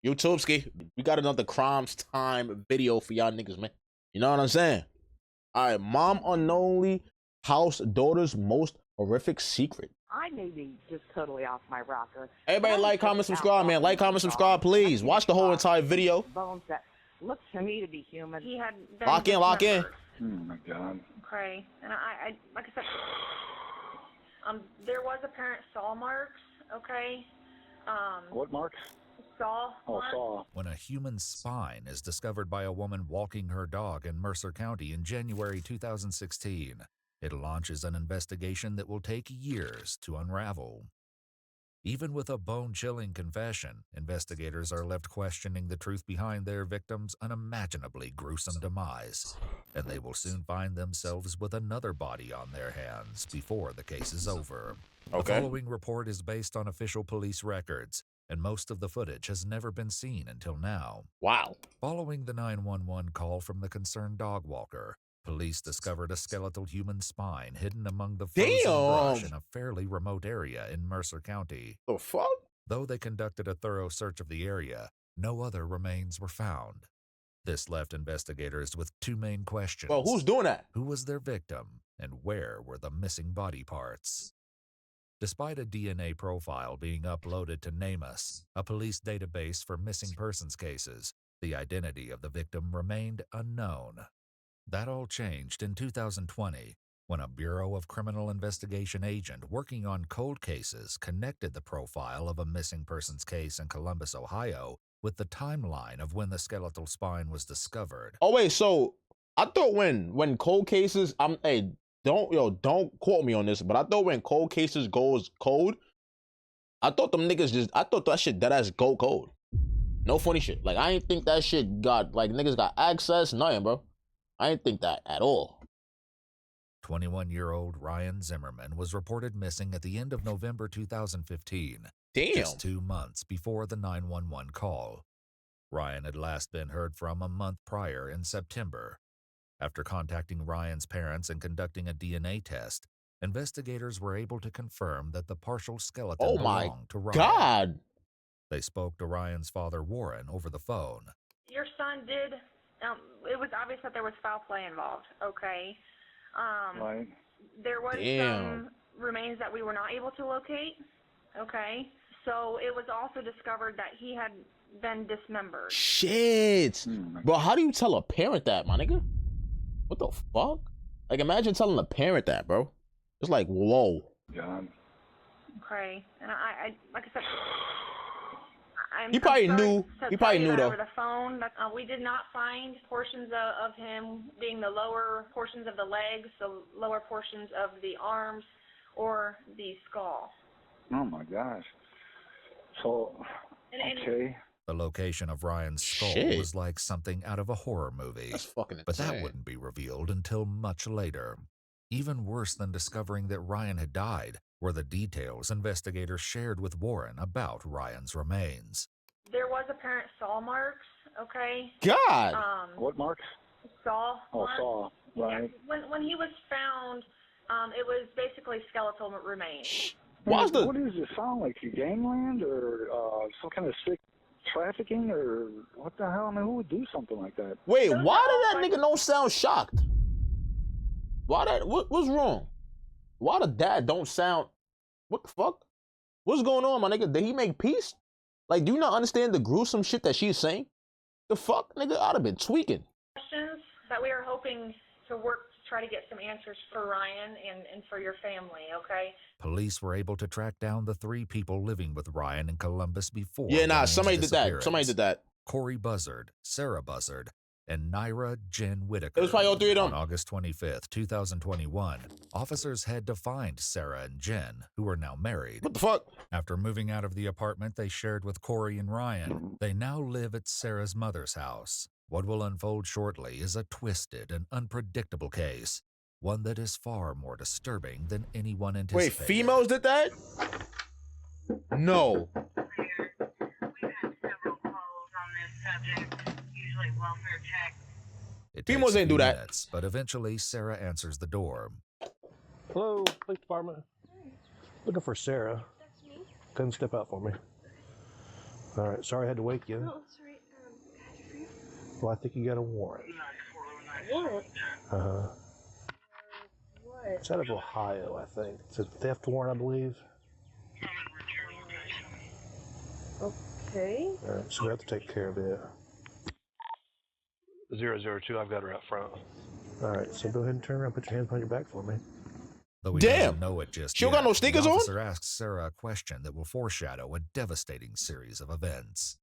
YouTube ski. We got another crimes time video for y'all niggas, man. You know what I'm saying? All right, mom unknowingly house daughter's most horrific secret. I may be just totally off my rocker. Everybody like, comment, subscribe, man. Like, comment, subscribe, please. Watch the whole entire video. Bones that look to me to be human. He had been Lock in, lock in. Oh my God. Okay, and I like I said, there was apparent saw marks. Okay. What marks? Saw. Oh, marks. saw. When a human spine is discovered by a woman walking her dog in Mercer County in January 2016, it launches an investigation that will take years to unravel. Even with a bone-chilling confession, investigators are left questioning the truth behind their victim's unimaginably gruesome demise, and they will soon find themselves with another body on their hands before the case is over. Okay. The following report is based on official police records, and most of the footage has never been seen until now. Wow. Following the 911 call from the concerned dog walker, police discovered a skeletal human spine hidden among the frozen brush in a fairly remote area in Mercer County. The fuck? Though they conducted a thorough search of the area, no other remains were found. This left investigators with two main questions. Well, who's doing that? Who was their victim, and where were the missing body parts? Despite a DNA profile being uploaded to NamUs, a police database for missing persons cases, the identity of the victim remained unknown. That all changed in 2020, when a Bureau of Criminal Investigation agent working on cold cases connected the profile of a missing persons case in Columbus, Ohio, with the timeline of when the skeletal spine was discovered. Oh wait, so I thought when cold cases, don't quote me on this, but I thought when cold cases goes cold, I thought them niggas I thought that shit dead ass go cold. No funny shit. Like I ain't think that shit got like niggas got access, nothing, bro. I didn't think that at all. 21-year-old Ryan Zimmerman was reported missing at the end of November 2015. Damn. Just 2 months before the 911 call. Ryan had last been heard from a month prior in September. After contacting Ryan's parents and conducting a DNA test, investigators were able to confirm that the partial skeleton belonged to Ryan. God. They spoke to Ryan's father, Warren, over the phone. Your son did. It was obvious that there was foul play involved. Okay. Right. There was some remains that we were not able to locate. Okay. So it was also discovered that he had been dismembered. Shit. Bro, how do you tell a parent that, my nigga? What the fuck? Like, imagine telling a parent that, bro. It's like, whoa. God. Okay. And I like I said, He probably knew. He probably knew though. Over the phone, we did not find portions of him being the lower portions of the legs, the lower portions of the arms, or the skull. Oh my gosh. So, okay. The location of Ryan's skull was like something out of a horror movie. That's fucking insane. But that wouldn't be revealed until much later. Even worse than discovering that Ryan had died were the details investigators shared with Warren about Ryan's remains. There was apparent saw marks, okay? God! What marks? Saw marks. Saw, right. Yeah. When he was found, it was basically skeletal remains. What does it sound like? Gangland or some kind of sick trafficking or what the hell? I mean, who would do something like that? Wait, why did that nigga don't sound shocked? What's wrong? Why the dad don't sound, what the fuck? What's going on, my nigga? Did he make peace? Like, do you not understand the gruesome shit that she's saying? The fuck, nigga? I'd have been tweaking. Questions that we are hoping to work to try to get some answers for Ryan and for your family, okay? Police were able to track down the 3 people living with Ryan in Columbus before. Yeah, nah, somebody did that. Somebody did that. Corey Buzzard, Sarah Buzzard, and Naira Jen Whitaker. It was probably all 3 of them. On August 25th, 2021, officers had to find Sarah and Jen, who are now married. What the fuck? After moving out of the apartment they shared with Corey and Ryan, they now live at Sarah's mother's house. What will unfold shortly is a twisted and unpredictable case, one that is far more disturbing than anyone anticipated. Wait, females did that? No. We've had several calls on this subject, usually welfare check. It Females takes ain't do that. minutes, but eventually Sarah answers the door. Hello, police department. Looking for Sarah. That's me. Come step out for me. All right. Sorry I had to wake you. No, sorry. Can I do for you? Well, I think you got a warrant. Warrant? Uh-huh. What? It's out of Ohio, I think. It's a theft warrant, I believe. Okay. All right, so we have to take care of it. 002, I've got her out front. All right, so go ahead and turn around, put your hands behind your back for me. Though he Damn. doesn't know it just She don't yet, got no sneakers the on? officer asks Sarah a question that will foreshadow a devastating series of events.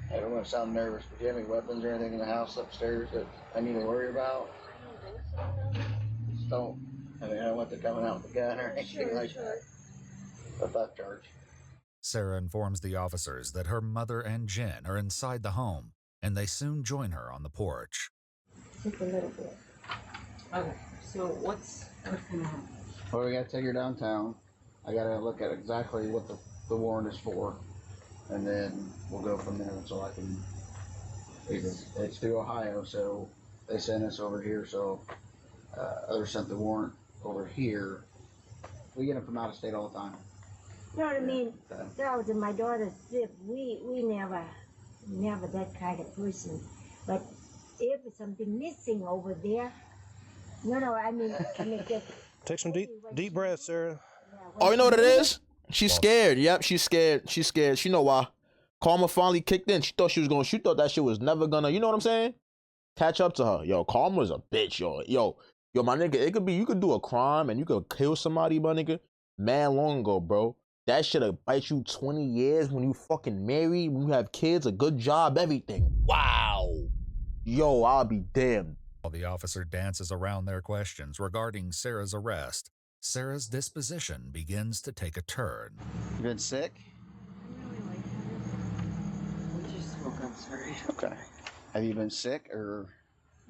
I don't want to sound nervous, but do you have any weapons or anything in the house upstairs that I need to worry about? Just don't. I mean, I don't want them coming out with a gun or anything like that. A theft charge. Sarah informs the officers that her mother and Jen are inside the home, and they soon join her on the porch. Just a little bit. Okay. So what's going on? Well, we got to take her downtown. I got to look at exactly what the warrant is for, and then we'll go from there. So I can. It's through Ohio, so they sent us over here. So others sent the warrant over here. We get them from out of state all the time. You know what I mean? That was in my daughter's zip. We never that kind of person. But if something missing over there, I mean just Take some deep breaths, Sarah. Oh, you know what it is? She's scared. Yep, she's scared. She's scared. She know why. Karma finally kicked in. She thought that shit was never gonna, you know what I'm saying? Catch up to her. Yo, Karma's a bitch, yo. Yo, my nigga, it could be, you could do a crime and you could kill somebody, my nigga, man, long ago, bro. That shit'll bite you 20 years when you fucking married, when you have kids, a good job, everything. Wow. Yo, I'll be damned. While the officer dances around their questions regarding Sarah's arrest, Sarah's disposition begins to take a turn. You been sick? We just woke up, sorry. Okay. Have you been sick or?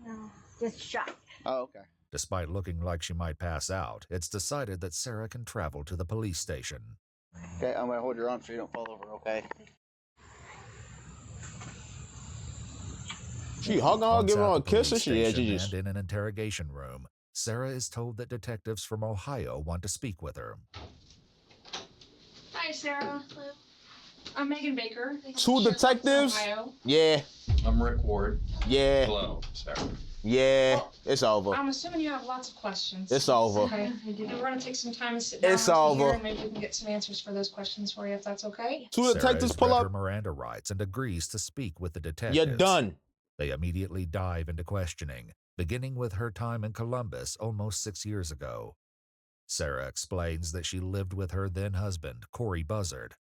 No, just shocked. Oh, okay. Despite looking like she might pass out, it's decided that Sarah can travel to the police station. Okay, I'm gonna hold your arm so you don't fall over. Okay. She hugging her, giving her a kiss, and she just. And in an interrogation room, Sarah is told that detectives from Ohio want to speak with her. Hi, Sarah. Hello. I'm Megan Baker. Two detectives? Ohio. Yeah. I'm Rick Ward. Yeah. Hello, Sarah. Yeah. It's over. I'm assuming you have lots of questions. It's over. Okay. And we're going to take some time to sit down. It's over. Here and maybe we can get some answers for those questions for you, if that's okay. Two detectives pull up. Her Miranda rights and agrees to speak with the detectives. You're done. They immediately dive into questioning, beginning with her time in Columbus almost 6 years ago. Sarah explains that she lived with her then-husband, Corey Buzzard.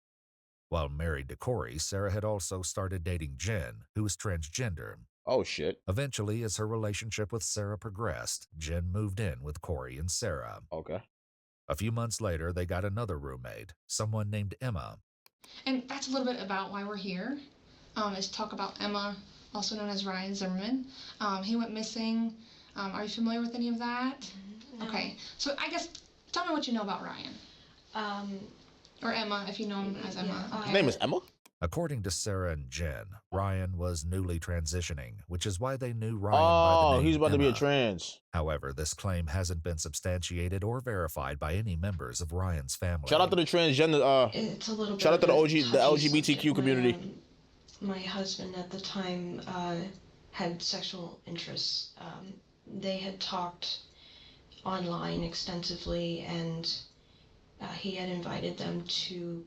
While married to Corey, Sarah had also started dating Jen, who was transgender. Oh, shit. Eventually, as her relationship with Sarah progressed, Jen moved in with Corey and Sarah. Okay. A few months later, they got another roommate, someone named Emma. And that's a little bit about why we're here, is to talk about Emma, also known as Ryan Zimmerman. He went missing. Are you familiar with any of that? No. Okay. So I guess, tell me what you know about Ryan. Or Emma, if you know him as Emma. His name is Emma? According to Sarah and Jen, Ryan was newly transitioning, which is why they knew Ryan by the name he's about Emma. to be a trans. However, this claim hasn't been substantiated or verified by any members of Ryan's family. Shout out to the transgender, It's a little bit shout out to the of a LGBTQ community. My husband at the time had sexual interests. They had talked online extensively, and he had invited them to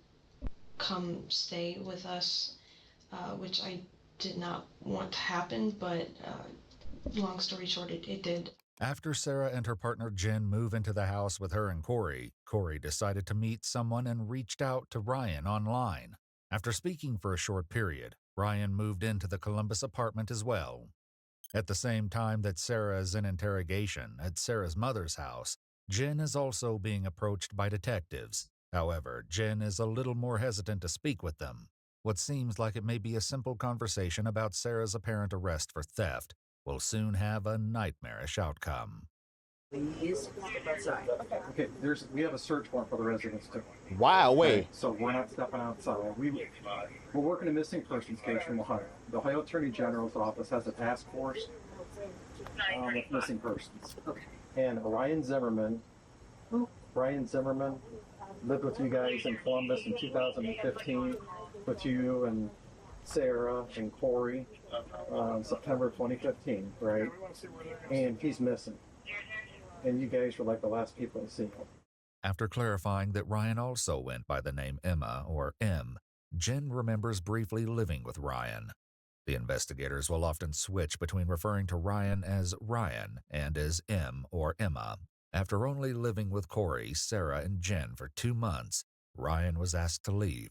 come stay with us, which I did not want to happen, but long story short, it did. After Sarah and her partner Jen move into the house with her and Corey, Corey decided to meet someone and reached out to Ryan online. After speaking for a short period, Ryan moved into the Columbus apartment as well. At the same time that Sarah is in interrogation at Sarah's mother's house, Jen is also being approached by detectives. However, Jen is a little more hesitant to speak with them. What seems like it may be a simple conversation about Sarah's apparent arrest for theft will soon have a nightmarish outcome. Please step outside. Okay, we have a search warrant for the residence too. Wow, wait. Okay, so we're not stepping outside. We're working a missing persons case from Ohio. The Ohio Attorney General's office has a task force with missing persons. And Ryan Zimmerman lived with you guys in Columbus in 2015. with you and Sarah and Corey September 2015, right? And he's missing. And you guys were like the last people to see him. After clarifying that Ryan also went by the name Emma, or M, Jen remembers briefly living with Ryan. The investigators will often switch between referring to Ryan as Ryan and as M or Emma. After only living with Corey, Sarah, and Jen for 2 months, Ryan was asked to leave.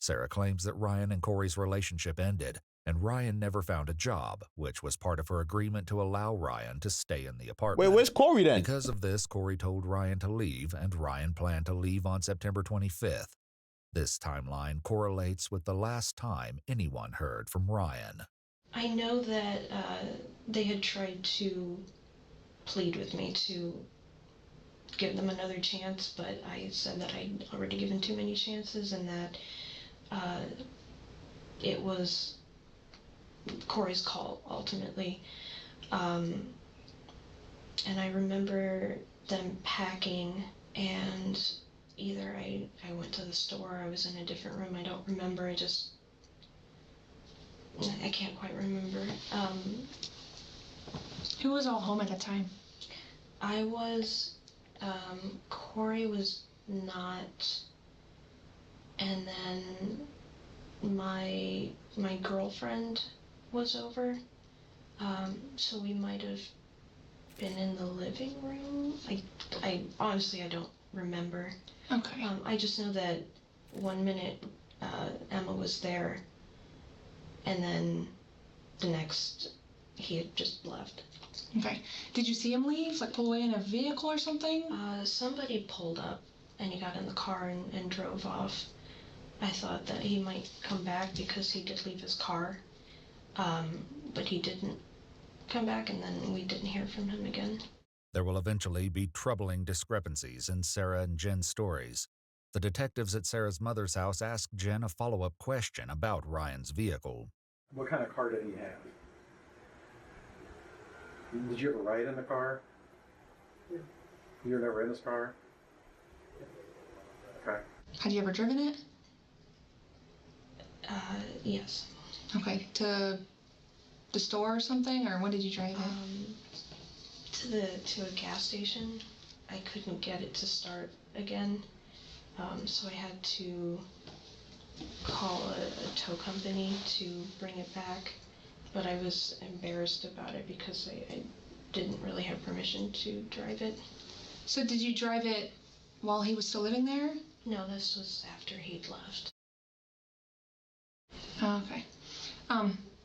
Sarah claims that Ryan and Corey's relationship ended, and Ryan never found a job, which was part of her agreement to allow Ryan to stay in the apartment. Wait, where's Corey then? Because of this, Corey told Ryan to leave, and Ryan planned to leave on September 25th. This timeline correlates with the last time anyone heard from Ryan. I know that they had tried to plead with me to give them another chance, but I said that I'd already given too many chances and that it was Corey's call, ultimately. And I remember them packing, and either I went to the store, I was in a different room, I don't remember, I can't quite remember. Who was all home at that time? I was, Corey was not, and then my girlfriend was over, so we might have been in the living room. I honestly, I don't remember. Okay. I just know that 1 minute Emma was there, and then the next he had just left. Okay. Did you see him leave? Like pull away in a vehicle or something? Somebody pulled up and he got in the car and drove off. I thought that he might come back because he did leave his car, but he didn't come back, and then we didn't hear from him again. There will eventually be troubling discrepancies in Sarah and Jen's stories. The detectives at Sarah's mother's house asked Jen a follow-up question about Ryan's vehicle. What kind of car did he have? Did you ever ride in the car? You were never in his car? Okay. Had you ever driven it? Yes. Okay. To the store or something, or when did you drive it? To a gas station. I couldn't get it to start again, so I had to call a tow company to bring it back, but I was embarrassed about it because I didn't really have permission to drive it. So did you drive it while he was still living there? No, this was after he'd left. Oh, okay.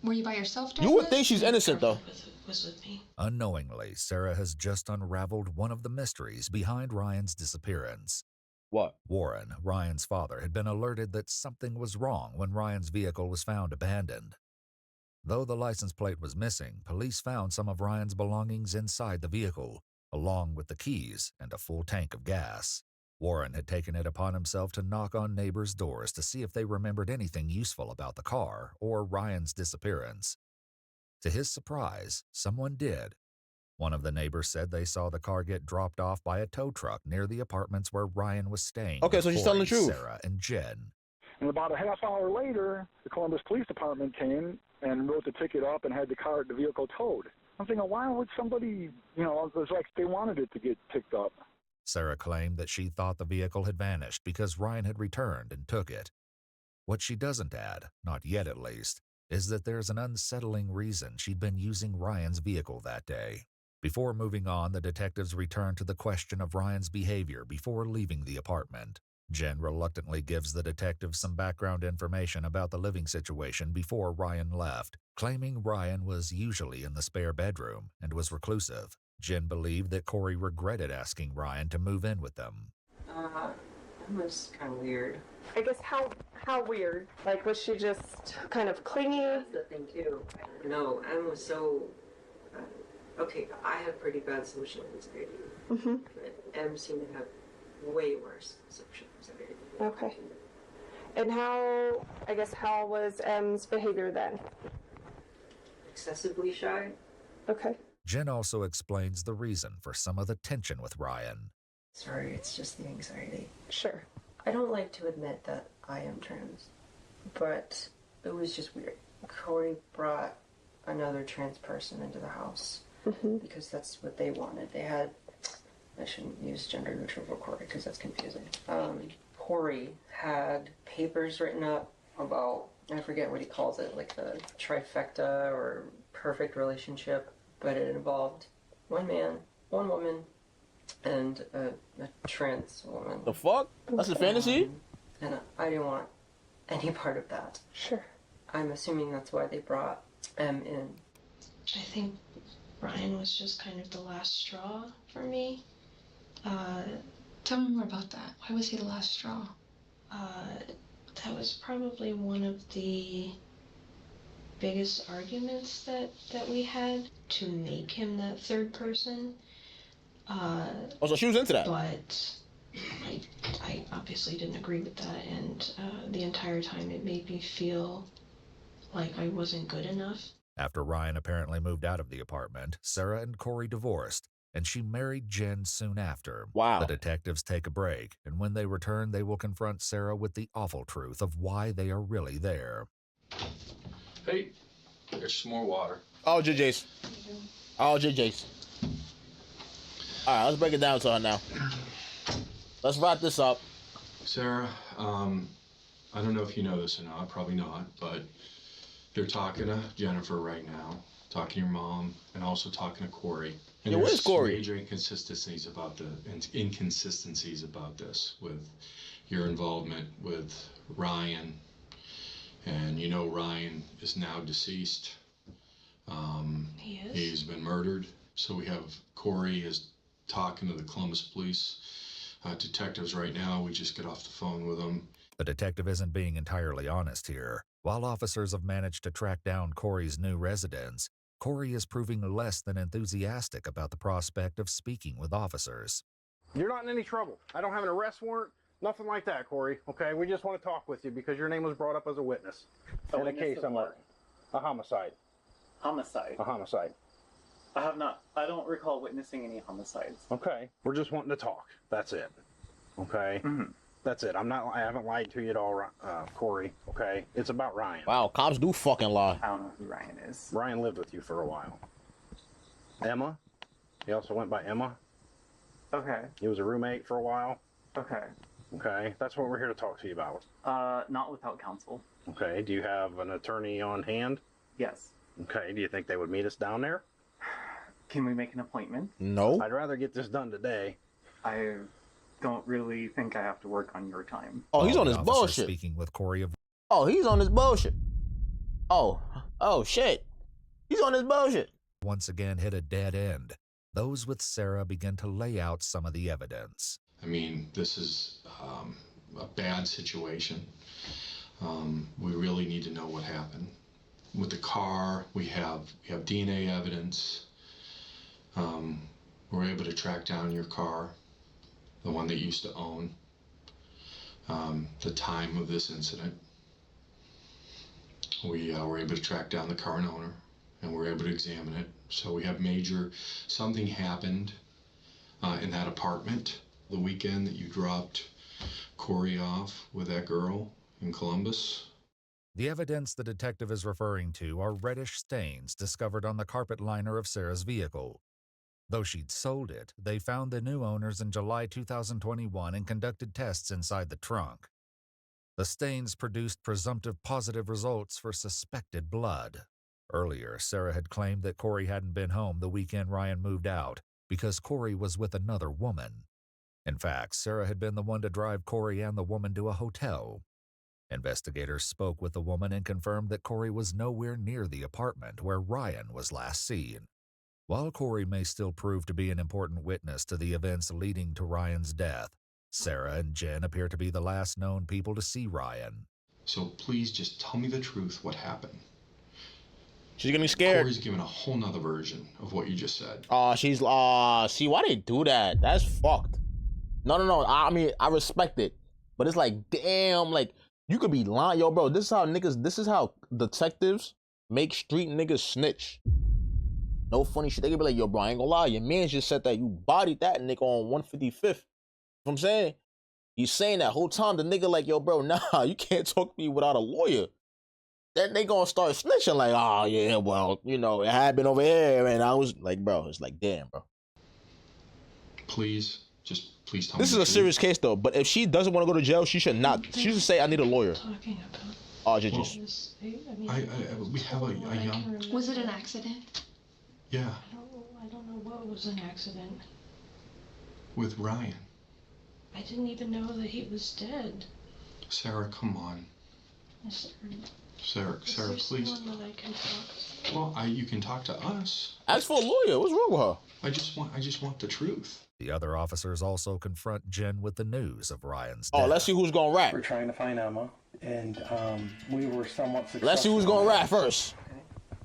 Were you by yourself? You would think she's innocent, though. Was with me. Unknowingly, Sarah has just unraveled one of the mysteries behind Ryan's disappearance. What? Warren, Ryan's father, had been alerted that something was wrong when Ryan's vehicle was found abandoned. Though the license plate was missing, police found some of Ryan's belongings inside the vehicle, along with the keys and a full tank of gas. Warren had taken it upon himself to knock on neighbors' doors to see if they remembered anything useful about the car or Ryan's disappearance. To his surprise, someone did. One of the neighbors said they saw the car get dropped off by a tow truck near the apartments where Ryan was staying. Okay, so she's telling the truth. Sarah and Jen. And about a half hour later, the Columbus Police Department came and wrote the ticket up and had the vehicle towed. I'm thinking, why would somebody, it was like they wanted it to get picked up. Sarah claimed that she thought the vehicle had vanished because Ryan had returned and took it. What she doesn't add, not yet at least, is that there's an unsettling reason she'd been using Ryan's vehicle that day. Before moving on, the detectives returned to the question of Ryan's behavior before leaving the apartment. Jen reluctantly gives the detectives some background information about the living situation before Ryan left, claiming Ryan was usually in the spare bedroom and was reclusive. Jen believed that Corey regretted asking Ryan to move in with them. It was kind of weird. I guess how weird? Like, was she just kind of clingy? That's the thing too. No, Em was so. Okay, I have pretty bad social anxiety. Mm-hmm. But Em seemed to have way worse social anxiety. Okay. And how was M's behavior then? Excessively shy. Okay. Jen also explains the reason for some of the tension with Ryan. Sorry, it's just the anxiety. Sure. I don't like to admit that I am trans. but it was just weird. Corey brought another trans person into the house because that's what they wanted. They had, I shouldn't use gender neutral for Corey because that's confusing. Corey had papers written up about, I forget what he calls it, like the trifecta or perfect relationship, but it involved one man, one woman, and a trans woman. The fuck? That's a fantasy? And I didn't want any part of that. Sure. I'm assuming that's why they brought M in. I think Ryan was just kind of the last straw for me. Tell me more about that. Why was he the last straw? That was probably one of the biggest arguments that we had, to make him that third person. Oh, so she was into that. But I obviously didn't agree with that, and the entire time it made me feel like I wasn't good enough. After Ryan apparently moved out of the apartment, Sarah and Corey divorced, and she married Jen soon after. Wow. The detectives take a break, and when they return, they will confront Sarah with the awful truth of why they are really there. Hey, there's some more water. All JJ's. All JJ's. All right, let's break it down to her now. Let's wrap this up. Sarah, I don't know if you know this or not, probably not, but you're talking to Jennifer right now, talking to your mom, and also talking to Corey. And Yeah, where's Corey? Major inconsistencies about this with your involvement with Ryan, and you know Ryan is now deceased. He is? He's been murdered. So we have Corey is talking to the Columbus police detectives right now. We just get off the phone with them. The detective isn't being entirely honest here. While officers have managed to track down Corey's new residence, Corey is proving less than enthusiastic about the prospect of speaking with officers. You're not in any trouble. I don't have an arrest warrant, nothing like that, Corey. Okay, we just want to talk with you because your name was brought up as a witness. In a case I'm like a homicide. Homicide? A homicide. I don't recall witnessing any homicides. Okay, we're just wanting to talk. That's it. Okay? That's it. I haven't lied to you at all, Corey. Okay? It's about Ryan. Wow, cops do fucking lie. I don't know who Ryan is. Ryan lived with you for a while. Emma? He also went by Emma. Okay. He was a roommate for a while. Okay. Okay, that's what we're here to talk to you about. Not without counsel. Okay, do you have an attorney on hand? Yes. Okay, do you think they would meet us down there? Can we make an appointment? No. I'd rather get this done today. I don't really think I have to work on your time. Oh, he's on his The officer bullshit. Speaking with Corey of Oh, he's on his bullshit. Oh shit. He's on his bullshit. once again hit a dead end. Those with Sarah begin to lay out some of the evidence. I mean, this is a bad situation. We really need to know what happened. With the car, we have DNA evidence. We're able to track down your car, the one that you used to own, the time of this incident. We were able to track down the car and owner, and we're able to examine it. So we have something happened in that apartment the weekend that you dropped Corey off with that girl in Columbus. The evidence the detective is referring to are reddish stains discovered on the carpet liner of Sarah's vehicle. Though she'd sold it, they found the new owners in July 2021 and conducted tests inside the trunk. The stains produced presumptive positive results for suspected blood. Earlier, Sarah had claimed that Corey hadn't been home the weekend Ryan moved out because Corey was with another woman. In fact, Sarah had been the one to drive Corey and the woman to a hotel. Investigators spoke with the woman and confirmed that Corey was nowhere near the apartment where Ryan was last seen. While Corey may still prove to be an important witness to the events leading to Ryan's death, Sarah and Jen appear to be the last known people to see Ryan. So please just tell me the truth, what happened. She's getting scared. Corey's giving a whole nother version of what you just said. See why they do that? That's fucked. No. I mean, I respect it, but it's like, damn, like you could be lying, yo, bro. This is how detectives make street niggas snitch. No funny shit. They could be like, yo, bro, I ain't gonna lie. Your man just said that you bodied that nigga on 155th. You know what I'm saying? He's saying that whole time. The nigga like, yo, bro, nah, you can't talk to me without a lawyer. Then they gonna start snitching like, oh, yeah, well, you know, it happened over here. And I was like, bro, it's like, damn, bro. Please, just please tell me. This is a serious case, though. But if she doesn't want to go to jail, she should not. She should say, I need a lawyer. Talking about. Oh, just. We have a young. Was it an accident? Yeah, I don't know what was an accident. with Ryan. I didn't even know that he was dead. Sarah, come on. Sarah, Is there please. someone that I can talk to? Well, you can talk to us. Ask for a lawyer. What's wrong with her? I just want the truth. The other officers also confront Jen with the news of Ryan's Oh, death. let's see who's gonna rat. We're trying to find Emma, and we were somewhat successful. Let's see who's gonna rat first.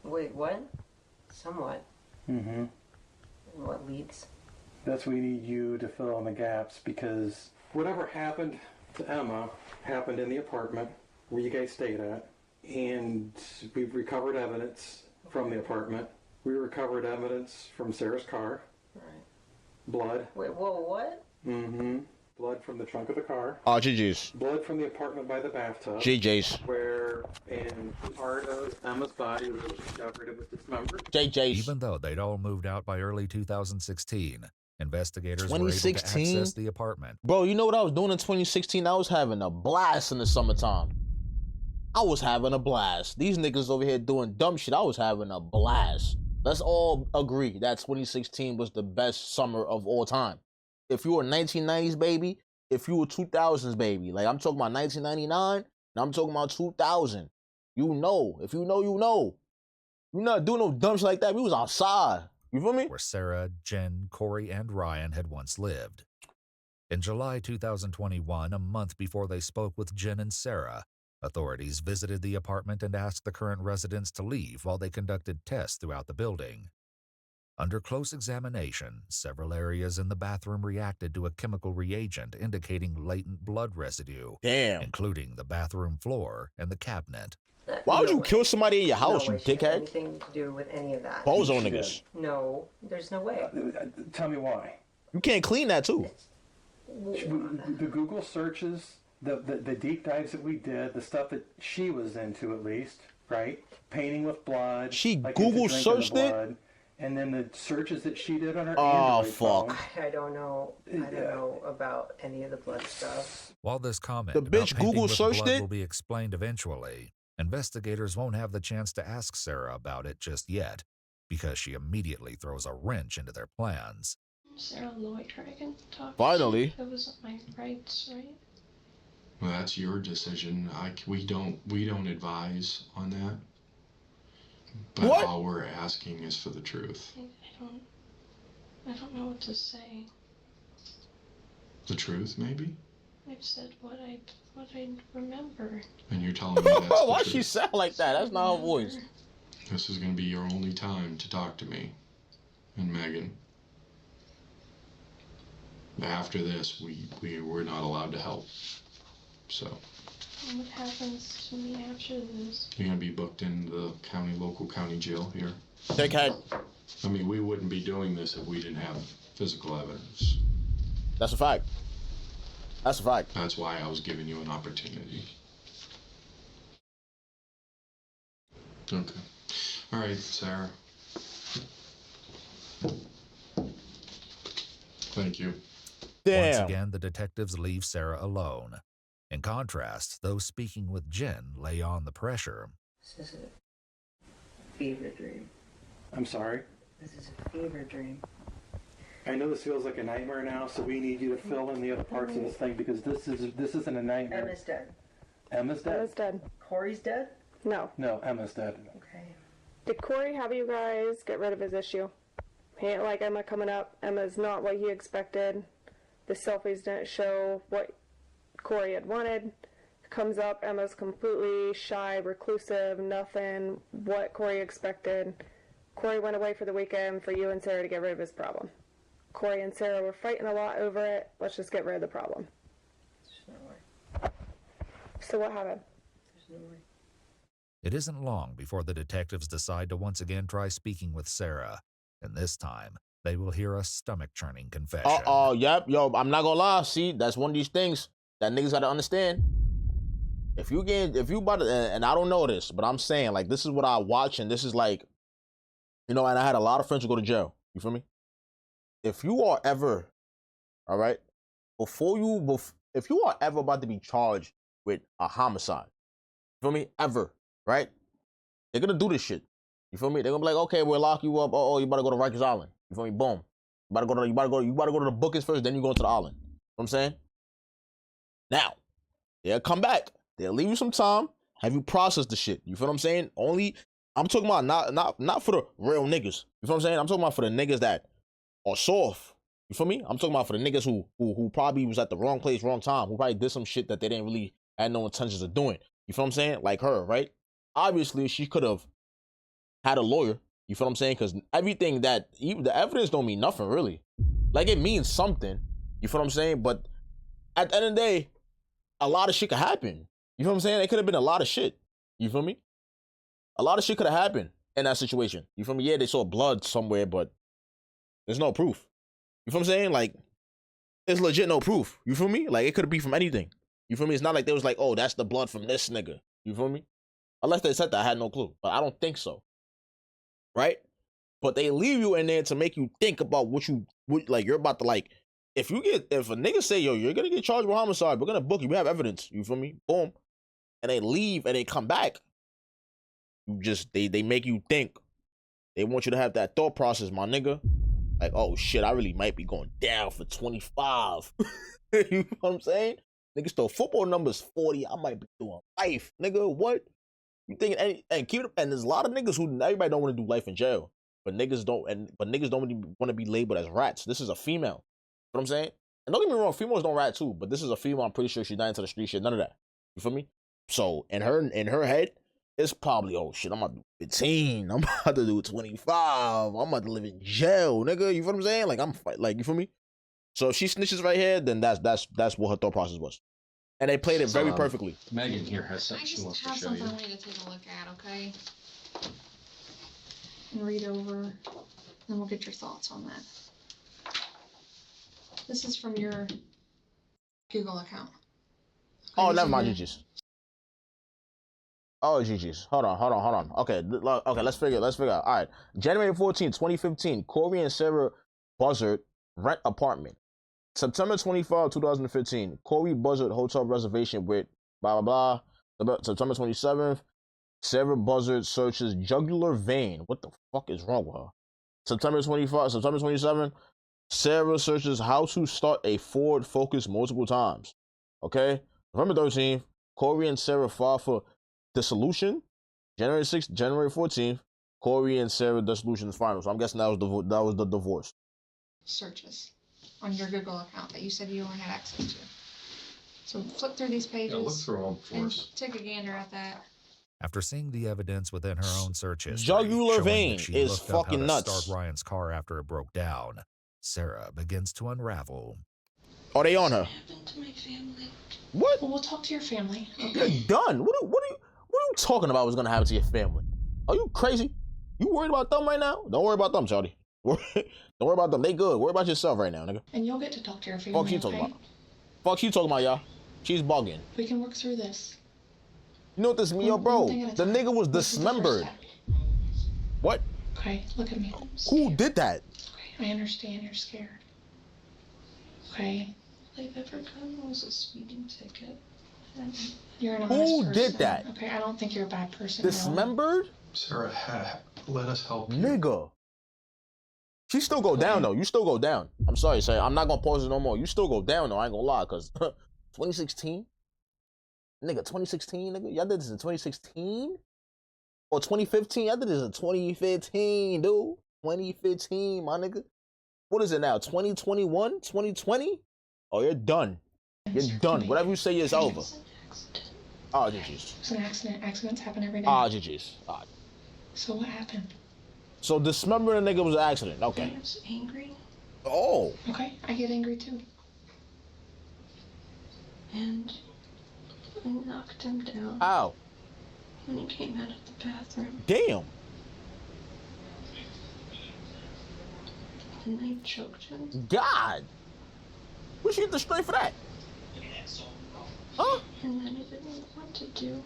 Wait, what? Somewhat. Mm-hmm. What leads? That's we need you to fill in the gaps, because whatever happened to Emma happened in the apartment where you guys stayed at, and we've recovered evidence from the apartment. We recovered evidence from Sarah's car. Right. Blood. Wait, whoa, what? Mm-hmm. Blood from the trunk of the car. Oh, GG's. Blood from the apartment by the bathtub. JJ's. Where in part of Emma's body was discovered it was dismembered. JJ's. Even though they'd all moved out by early 2016, investigators were able to 2016? access the apartment. Bro, you know what I was doing in 2016? I was having a blast in the summertime. I was having a blast. These niggas over here doing dumb shit. I was having a blast. Let's all agree that 2016 was the best summer of all time. If you were 1990s baby, if you were 2000s baby, like I'm talking about 1999, and I'm talking about 2000. You know, if you know, you know. You're not doing no dumb shit like that. We was outside. You feel me? Where Sarah, Jen, Corey, and Ryan had once lived. In July 2021, a month before they spoke with Jen and Sarah, authorities visited the apartment and asked the current residents to leave while they conducted tests throughout the building. Under close examination, several areas in the bathroom reacted to a chemical reagent indicating latent blood residue, Damn. including the bathroom floor and the cabinet. Why would you kill somebody in your house, No you way she had dickhead? anything to do with any of that. Bozo niggas. No, there's no way. Tell me why. You can't clean that too. The Google searches, the deep dives that we did, the stuff that she was into at least, right? Painting with blood. She like Google into drinking the searched it? blood, and then the searches that she did on her Oh, Android phone. fuck. I don't know. I don't know about any of the blood stuff. While this comment The about bitch painting Google with searched blood it? will be explained eventually, investigators won't have the chance to ask Sarah about it just yet, because she immediately throws a wrench into their plans. Sarah Lloyd, I can talk Finally. to. It was my rights, right? Well, that's your decision. We don't advise on that. But What? all we're asking is for the truth. I don't know what to say. The truth, maybe? I've said what I remember. And you're telling me that's the Why truth. she sound like that? That's not her voice. This is going to be your only time to talk to me and Megan. After this, we're not allowed to help. So What happens to me after this? you're going to be booked into the local county jail here. Dickhead. I mean, we wouldn't be doing this if we didn't have physical evidence. That's a fact. That's a fact. That's why I was giving you an opportunity. Okay. All right, Sarah. Thank you. Once Damn. again, the detectives leave Sarah alone. In contrast, those speaking with Jen lay on the pressure. This is a fever dream. I'm sorry. This is a fever dream. I know this feels like a nightmare now, so we need you to fill in the other parts of this thing, because this isn't a nightmare. Emma's dead. Emma's dead? Emma's dead. Corey's dead? No. No, Emma's dead. Okay. Did Corey have you guys get rid of his issue? He ain't like Emma coming up. Emma's not what he expected. The selfies didn't show what Corey had wanted. Comes up, Emma's completely shy, reclusive, nothing what Corey expected. Corey went away for the weekend for you and Sarah to get rid of his problem. Corey and Sarah were fighting a lot over it. Let's just get rid of the problem. There's no way. So what happened? There's no way. It isn't long before the detectives decide to once again try speaking with Sarah, and this time they will hear a stomach-churning confession. Yep, yo, I'm not gonna lie. See, that's one of these things. that niggas gotta understand. If you about to, and I don't know this, but I'm saying, like, this is what I watch, and this is like, you know, and I had a lot of friends who go to jail. You feel me? If you are ever, all right, if you are ever about to be charged with a homicide, you feel me? Ever, right? They're gonna do this shit. You feel me? They're gonna be like, okay, we'll lock you up. Oh, you better go to Rikers Island. You feel me? Boom. You better go to the bookings first, then you go to the island. You know what I'm saying? Now, they'll come back. They'll leave you some time, have you process the shit. You feel what I'm saying? I'm talking about not for the real niggas. You feel what I'm saying? I'm talking about for the niggas that are soft. You feel me? I'm talking about for the niggas who probably was at the wrong place, wrong time, who probably did some shit that they didn't really had no intentions of doing. You feel what I'm saying? Like her, right? Obviously, she could have had a lawyer. You feel what I'm saying? Because everything that, the evidence don't mean nothing, really. Like, it means something. You feel what I'm saying? But at the end of the day, a lot of shit could happen. You feel what I'm saying? It could have been a lot of shit. You feel me? A lot of shit could have happened in that situation. You feel me? Yeah, they saw blood somewhere, but there's no proof. You feel what I'm saying? Like, it's legit no proof. You feel me? Like, it could be from anything. You feel me? It's not like they was like, oh, that's the blood from this nigga. You feel me? Unless they said that, I had no clue. But I don't think so. Right? But they leave you in there to make you think about what like, you're about to, like, if a nigga say, yo, you're gonna get charged with homicide, we're gonna book you, we have evidence. You feel me? Boom. And they leave and they come back. You just, they make you think. They want you to have that thought process, my nigga. Like, oh shit, I really might be going down for 25. You know what I'm saying? Niggas stole football numbers 40. I might be doing life. Nigga, what? You think, and keep it, and there's a lot of niggas who, everybody don't want to do life in jail. But niggas don't really want to be labeled as rats. This is a female. You know what I'm saying? And don't get me wrong, females don't rat too, but this is a female, I'm pretty sure she's not into the street shit, none of that. You feel me? So in her head, it's probably, oh shit, I'm about to do 15. I'm about to do 25. I'm about to live in jail, nigga. You feel what I'm saying? Like, you feel me? So if she snitches right here, then that's what her thought process was. And they played it very perfectly. Megan here has something she wants to show you. I just have something I want you to take a look at, okay? And read over, and we'll get your thoughts on that. This is from your Google account. Okay, oh, never mind, GG's. Oh, GG's. Hold on. Okay, let's figure out. All right. January 14, 2015, Corey and Sarah Buzzard rent apartment. September 25, 2015, Corey Buzzard hotel reservation with blah, blah, blah. September 27th, Sarah Buzzard searches jugular vein. What the fuck is wrong with her? September 27th, Sarah searches how to start a Ford Focus multiple times. Okay? November 13th, Corey and Sarah file for dissolution. January 14th, Corey and Sarah dissolution is final. So I'm guessing that was the divorce. Searches on your Google account that you said you only had access to. So flip through these pages. Yeah, look through them for us. Take a gander at that. After seeing the evidence within her own search history, jugular vein is fucking nuts. Start Ryan's car after it broke down, Sarah begins to unravel. Are they on her? What happened to my family? What? Well, we'll talk to your family. Okay. You're done. What are you talking about? Was gonna happen to your family? Are you crazy? You worried about them right now? Don't worry about them, Charlie. Don't worry about them. They good. Worry about yourself right now, nigga. And you'll get to talk to your family. Fuck you talking about? Fuck you talking about, y'all? She's bugging. We can work through this. You know what this mean, yo, bro? The nigga was dismembered. What? Okay, look at me. Who did that? Okay, I understand you're scared. Okay. All I've ever gotten was a speeding ticket. And you're an honest person. Who did that? Okay, I don't think you're a bad person. Dismembered? Sarah, let us help you. Nigga. She still go down, though. You still go down. I'm sorry, Sarah. I'm not gonna pause it no more. You still go down, though. I ain't gonna lie, because 2016? Nigga, 2016, nigga? Y'all did this in 2016? Or 2015? Y'all did this in 2015, dude. 2015, my nigga. What is it now? 2021? 2020? Oh, you're done. You're done. Whatever you say is over. Oh, GG's. It's an accident. Accidents happen every day. Ah, GG's. So what happened? So dismembering a nigga was an accident. Okay. I was angry. Oh. Okay, I get angry too. And I knocked him down. Ow. When he came out of the bathroom. Damn. And I choked him. God. Where'd she get the strength for that? Huh? And then I didn't know what to do.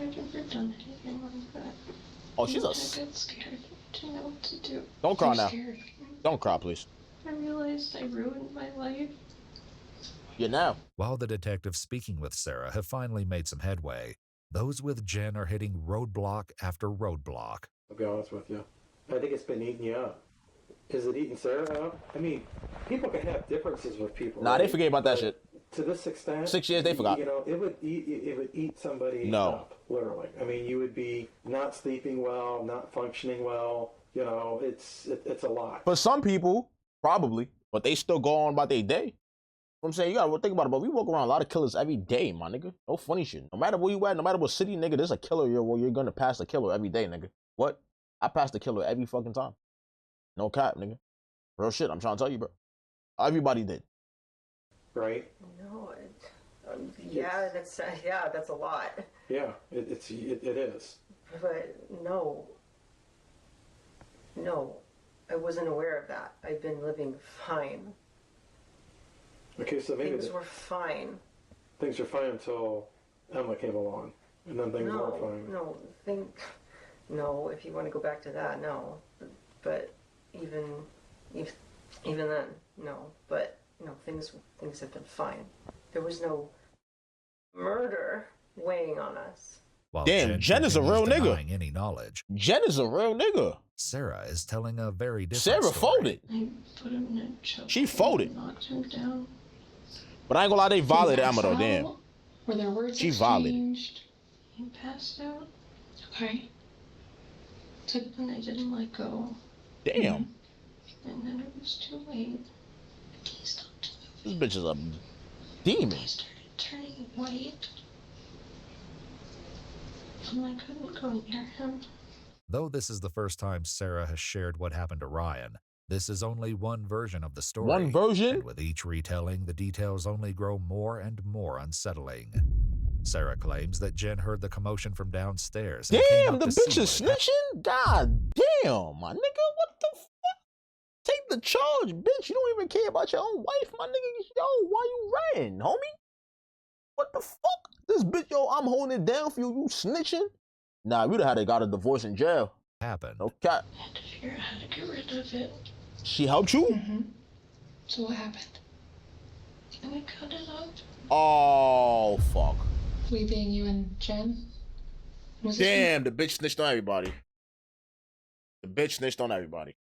I've never done anything like that. Oh, she's I a. got scared. I didn't know what to do. Don't cry I'm now. scared. Don't cry, please. I realized I ruined my life. Yeah, now. While the detectives speaking with Sarah have finally made some headway, those with Jen are hitting roadblock after roadblock. I'll be honest with you. I think it's been eating you up. Is it eating Sarah up? I mean, people can have differences with people. Nah, right? they forget about that shit. To this extent, 6 years, they forgot. You know, it would eat somebody No. up, literally. I mean, you would be not sleeping well, not functioning well. You know, it's a lot. For some people, probably, but they still go on about their day. I'm saying, you gotta think about it, but we walk around a lot of killers every day, my nigga. No funny shit. No matter where you at, no matter what city, nigga, there's a killer you're gonna pass a killer every day, nigga. What? I pass the killer every fucking time. No cap, nigga. Real shit, I'm trying to tell you, bro. Everybody did. Right? No, that's a lot. Yeah, it is. But no, I wasn't aware of that. I've been living fine. Okay, so maybe Things were fine. Things were fine until Emma came along, and then things weren't fine. No, if you want to go back to that, no. But even then, no. But things have been fine. There was no murder weighing on us. While Damn, Jen is a real continues nigga. denying any knowledge, Jen is a real nigga. Sarah is telling a very different Sarah story. folded. I put him in a choke. She folded. Knocked him down. But I ain't gonna lie, they violated He Emma though, passed damn. out. Were there words She violated. exchanged? He passed out. Okay. And I didn't let go. Damn. And then it was too late. He stopped This bitch is a demon. He started turning white. And I couldn't go near him. Though this is the first time Sarah has shared what happened to Ryan, this is only one version of the story. One version? And with each retelling, the details only grow more and more unsettling. Sarah claims that Jen heard the commotion from downstairs. And came Damn, up the to bitch see is what had- snitching? God damn, my nigga, what the fuck? Take the charge, bitch. You don't even care about your own wife, my nigga. Yo, why you ratting, homie? What the fuck? This bitch, yo, I'm holding it down for you. You snitching? Nah, we'd have had to got a divorce in jail. Happened. No cap. I had to figure out how to get rid of it. She helped you? Mm-hmm. So what happened? And I cut it up. Oh, fuck. We being you and Jen? Was Damn, the bitch snitched on everybody. The bitch snitched on everybody.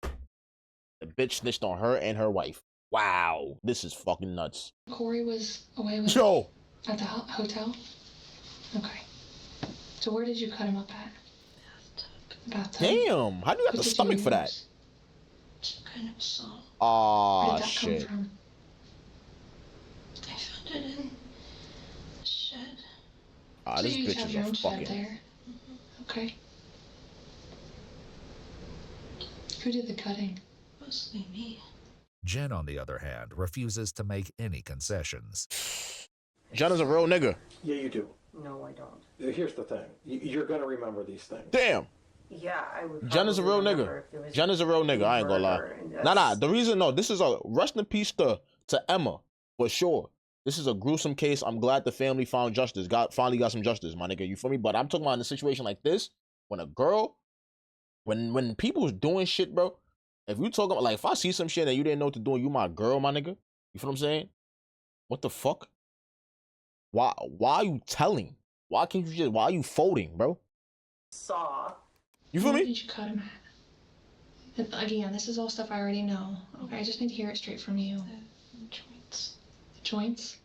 The bitch snitched on her and her wife. Wow, this is fucking nuts. Corey was away with Yo. at the hotel? Okay. So where did you cut him up at? Bathtub. Damn, how do you have the What did stomach you for that? use? Some kind of song. Where Ah, did that shit. come from? I found it in the shed. Ah, So this you bitch have is your a own shed fucking. there. Okay. Who did the cutting? Mostly me. Jen, on the other hand, refuses to make any concessions. Jen is a real nigga. Yeah, you do. No, I don't. Here's the thing. You're going to remember these things. Damn. Yeah, I would. Jen is a real probably nigga. remember if there was Jen is a real nigga. I ain't gonna lie. murder, and Nah, that's- the reason, no, this is a rest in peace to Emma, for sure. This is a gruesome case. I'm glad the family found justice. Finally got some justice, my nigga. You feel me? But I'm talking about in a situation like this, when a girl, when people's doing shit, bro. If you talking about, like, if I see some shit and you didn't know what to do, and you my girl, my nigga. You feel what I'm saying? What the fuck? Why are you telling? Why can't you why are you folding, bro? Saw. You feel Where me? did you cut him at? And again, this is all stuff I already know. Okay, I just need to hear it straight from you. The joints. Joints?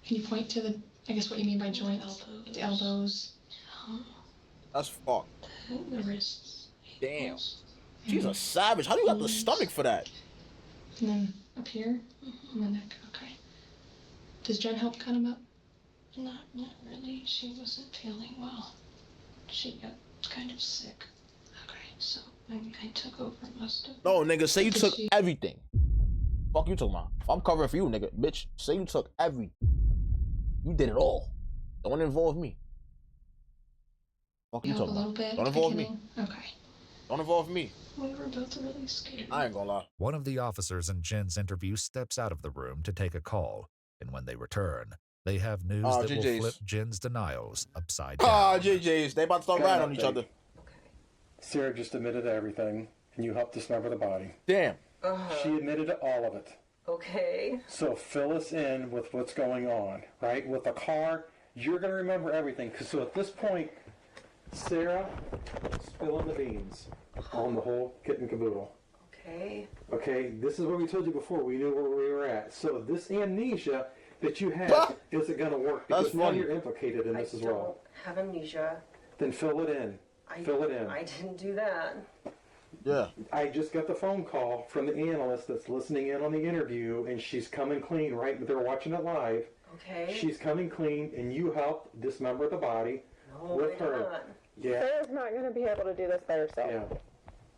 Can you point to the, I guess what you mean by joints? The elbows. That's fucked. The wrists. Damn. She's a savage. How do you have the stomach for that? And then up here? And the neck. Okay. Does Jen help cut him up? Not really. She wasn't feeling well. She got kind of sick. Okay. So I took over most of it. No, nigga, say you Did took she- everything. Fuck you talking about? If I'm covering for you, nigga. Bitch, say you took everything. You did it all. Don't involve me. Fuck you You help a talking little about? bit. Don't at the involve me. beginning? Okay. Don't involve me. We were both really scared. I ain't gonna lie. One of the officers in Jen's interview steps out of the room to take a call. And when they return, they have news Oh, that will GJ's. flip Jen's denials upside down. Ah, JJ's. They about to start Got an riding on each update. other. Sarah just admitted to everything, and you helped dismember the body. Damn. She admitted to all of it. Okay. So fill us in with what's going on, right? With the car, you're going to remember everything. So at this point, Sarah, spilling the beans on the whole kit and caboodle. Okay. Okay, this is what we told you before. We knew where we were at. So this amnesia that you have isn't going to work because That's now funny. you're implicated in this as well. Have amnesia. Then fill it in. Fill it in. I didn't do that. Yeah. I just got the phone call from the analyst that's listening in on the interview, and she's coming clean, right? They're watching it live. Okay. She's coming clean, and you helped dismember the body with her. Not. Yeah. Sarah's not going to be able to do this by herself. Yeah.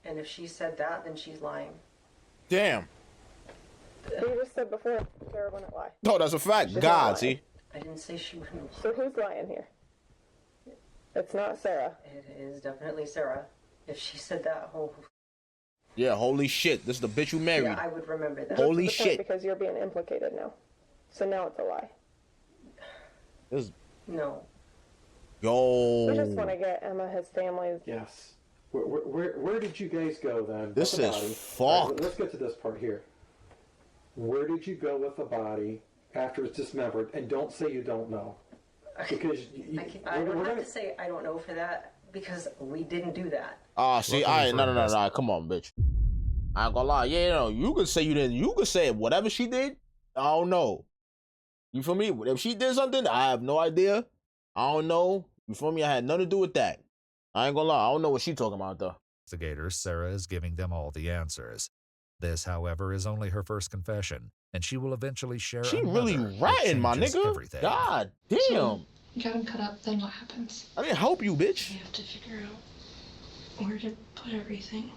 And if she said that, then she's lying. Damn. You just said before Sarah wouldn't lie. No, that's a fact. She's God, not see? I didn't say she wouldn't. So who's lying here? It's not Sarah. It is definitely Sarah. If she said that, Yeah, holy shit. This is the bitch you married. yeah, I would remember that. Holy That's the point, shit. because you're being implicated now. So now it's a lie. This, No. yo. We just want to get Emma his family's. Yes. Where did you guys go then? This with the is body? fucked. All right, let's get to this part here. Where did you go with the body after it's dismembered? And don't say you don't know. Because I don't have to say I don't know for that because we didn't do that. Ah, see, Luckily I for no, investors- come on, bitch. I ain't gonna lie. Yeah, no, you could say you didn't. You could say whatever she did. I don't know. You feel me? If she did something, I have no idea. I don't know. You feel me? I had nothing to do with that. I ain't gonna lie. I don't know what she talking about though. Investigators, Sarah is giving them all the answers. This, however, is only her first confession, and she will eventually share She another really that ratting, my changes nigga. everything. God damn. So, you got him cut up, then what happens? I didn't help you, bitch. We have to figure out where to put everything.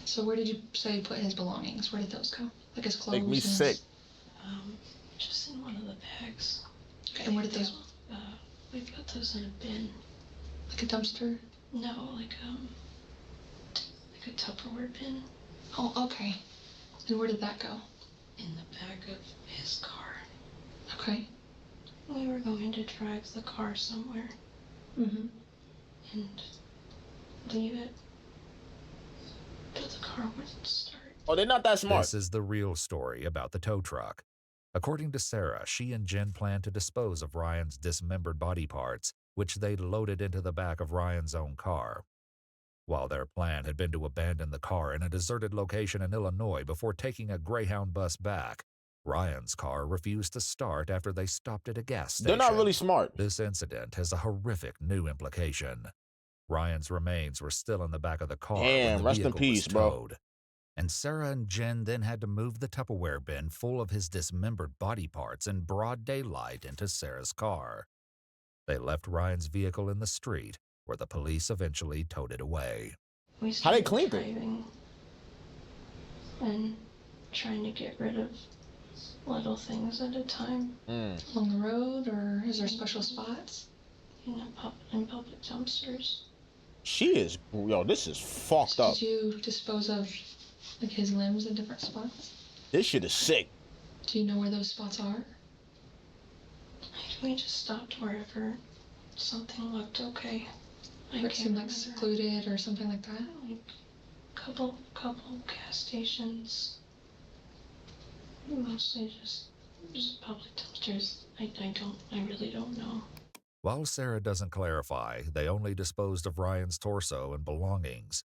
So where did you say you put his belongings? Where did those go? Like his clothes? Make me and his- sick. Just in one of the bags. Okay, and where did those? We put those in a bin. Like a dumpster? No, like a Tupperware bin Oh, okay. And where did that go? in the back of his car. Okay. We were going to drive the car somewhere Mm-hmm. and leave it, but the car wouldn't start. Oh, they're not that smart. This is the real story about the tow truck. According to Sarah, she and Jen planned to dispose of Ryan's dismembered body parts, which they'd loaded into the back of Ryan's own car. While their plan had been to abandon the car in a deserted location in Illinois before taking a Greyhound bus back, Ryan's car refused to start after they stopped at a gas station. They're not really smart. This incident has a horrific new implication. Ryan's remains were still in the back of the car when Damn, the rest in vehicle peace, was bro. towed. And Sarah and Jen then had to move the Tupperware bin full of his dismembered body parts in broad daylight into Sarah's car. They left Ryan's vehicle in the street, where the police eventually towed it away. We How they started cleaned it? driving and trying to get rid of little things at a time. Along the road, or is there special spots? In public dumpsters. She is, yo, this is fucked up. Did you dispose of like his limbs in different spots? This shit is sick. Do you know where those spots are? We just stopped wherever something looked okay. Where it seemed like secluded or something like that? Like couple gas stations. Mostly just public dumpsters. I really don't know. While Sarah doesn't clarify, they only disposed of Ryan's torso and belongings.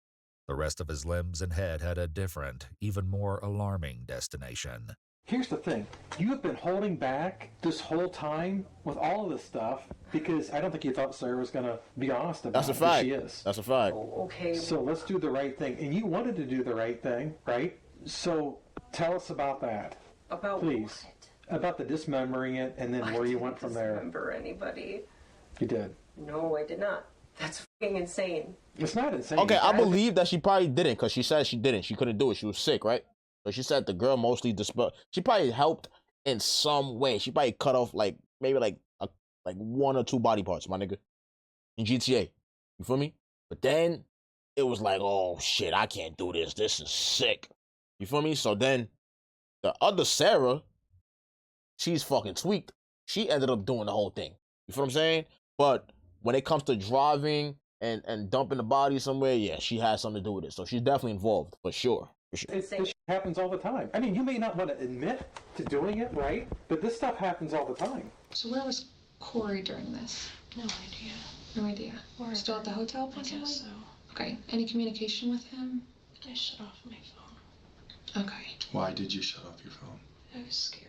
The rest of his limbs and head had a different, even more alarming destination. Here's the thing. You have been holding back this whole time with all of this stuff because I don't think you thought Sarah was going to be honest about That's a it. fact. She is. That's a fact. Okay. So let's do the right thing. And you wanted to do the right thing, right? So tell us about that. About Please. About the dismembering it and then where you went from there. Remember anybody? You did. No, I did not. That's fucking insane. It's not insane. Okay, I believe that she probably didn't because she said she didn't. She couldn't do it. She was sick, right? But she said the girl mostly she probably helped in some way. She probably cut off like maybe like one or two body parts, my nigga, in GTA. You feel me? But then it was like, oh shit, I can't do this. This is sick. You feel me? So then the other Sarah, she's fucking tweaked. She ended up doing the whole thing. You feel what I'm saying? But when it comes to driving and dumping the body somewhere, yeah, she has something to do with it. So she's definitely involved, for sure. For sure. It happens all the time. I mean, you may not want to admit to doing it, right? But this stuff happens all the time. So where was Corey during this? No idea. No idea. Still at the hotel, possibly? I guess so. Okay. Any communication with him? I shut off my phone. Okay. Why did you shut off your phone? I was scared.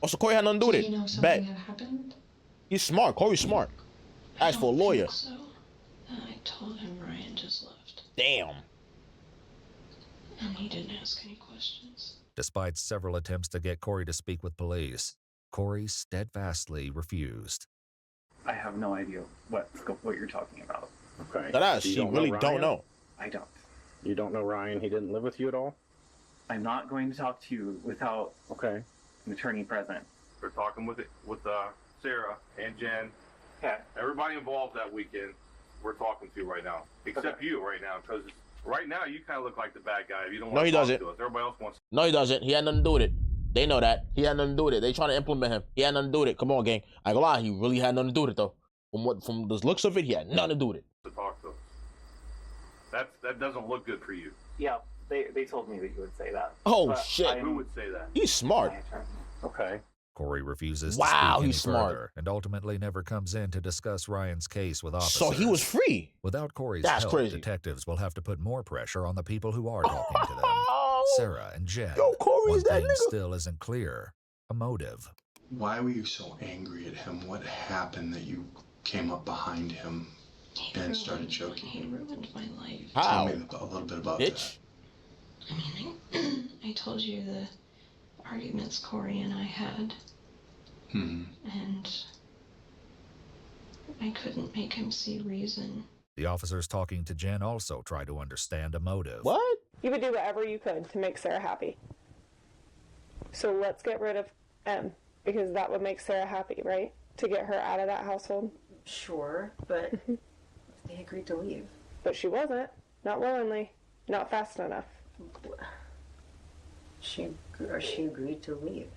Oh, so Corey had nothing to do with it. Do you know something Bet. had happened? He's smart. Corey's smart. Ask for a lawyer. So I told him Ryan just left. Damn. And he didn't ask any questions. Despite several attempts to get Corey to speak with police, Corey steadfastly refused. I have no idea what you're talking about. Okay. That You she really Ryan? don't know. I don't. You don't know Ryan? He didn't live with you at all? I'm not going to talk to you without an attorney present. We're talking with Sarah and Jen. Okay. Everybody involved that weekend, we're talking to right now, except you right now, because right now you kind of look like the bad guy. If you don't want No, he to talk doesn't. to us, everybody else wants. No, he doesn't. He had nothing to do with it. They know that. He had nothing to do with it. They trying to implement him. He had nothing to do with it. Come on, gang. I ain't gonna lie. He really had nothing to do with it, though. From the looks of it, he had nothing to do with it. To talk to us. That doesn't look good for you. Yeah, they told me that you would say that. Oh, But shit. Who would say that? He's smart. Okay. Corey refuses to Wow, speak any he's smart. further and ultimately never comes in to discuss Ryan's case with officers. So he was free. Without Corey's That's help, crazy. detectives will have to put more pressure on the people who are talking to them. Sarah and Jen. Yo, Corey's One that thing nigga. still isn't clear. A motive. Why were you so angry at him? What happened that you came up behind him and started choking He him? ruined my life. Tell me a little bit about Bitch. I mean, I told you the arguments Corey and I had, that. Hmm. and I couldn't make him see reason. The officers talking to Jen also try to understand a motive. What? You would do whatever you could to make Sarah happy. So let's get rid of M, because that would make Sarah happy, right? To get her out of that household. Sure, but they agreed to leave. But she wasn't. Not willingly. Not fast enough. She agreed to leave.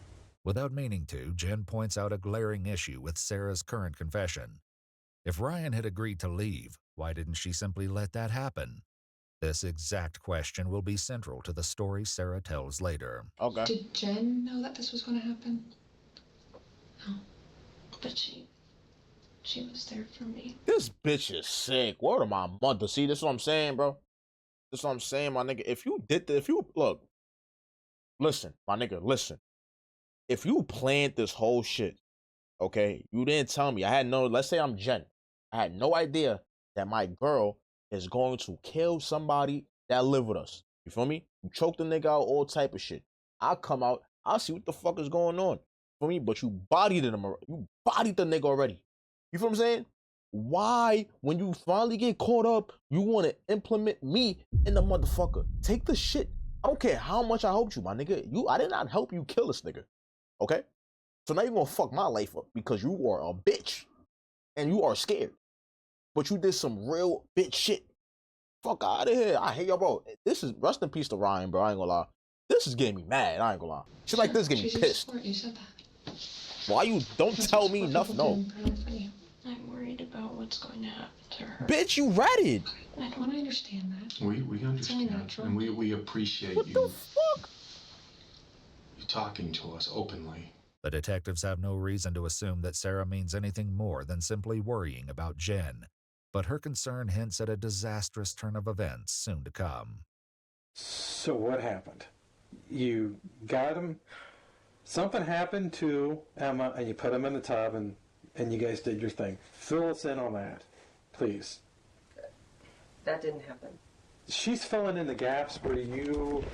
Without meaning to, Jen points out a glaring issue with Sarah's current confession. If Ryan had agreed to leave, why didn't she simply let that happen? This exact question will be central to the story Sarah tells later. Okay. Did Jen know that this was going to happen? No. But she was there for me. This bitch is sick. Word of my mother. See, this is what I'm saying, bro. This is what I'm saying, my nigga. Look, listen, my nigga, listen. If you planned this whole shit, okay, you didn't tell me. Let's say I'm Jen. I had no idea that my girl is going to kill somebody that live with us. You feel me? You choke the nigga out, all type of shit. I'll come out, I'll see what the fuck is going on. You feel me? But you bodied him. You bodied the nigga already. You feel what I'm saying? Why, when you finally get caught up, you want to implement me in the motherfucker? Take the shit. I don't care how much I helped you, my nigga. I did not help you kill this nigga. Okay? So now you're gonna fuck my life up because you are a bitch. And you are scared. But you did some real bitch shit. Fuck out of here. I hate y'all, bro. This is, rest in peace to Ryan, bro. I ain't gonna lie. This is getting me mad. I ain't gonna lie. Shit like this getting me pissed. You said that. Why you don't tell me nothing? No. I'm worried about what's going to happen to her. Bitch, you ratted. I don't understand that. We It's only understand, natural. and we appreciate What the fuck? you talking to us openly. The detectives have no reason to assume that Sarah means anything more than simply worrying about Jen. But her concern hints at a disastrous turn of events soon to come. So what happened? You got him. Something happened to Emma, and you put him in the tub, and you guys did your thing. Fill us in on that, please. That didn't happen. She's filling in the gaps where you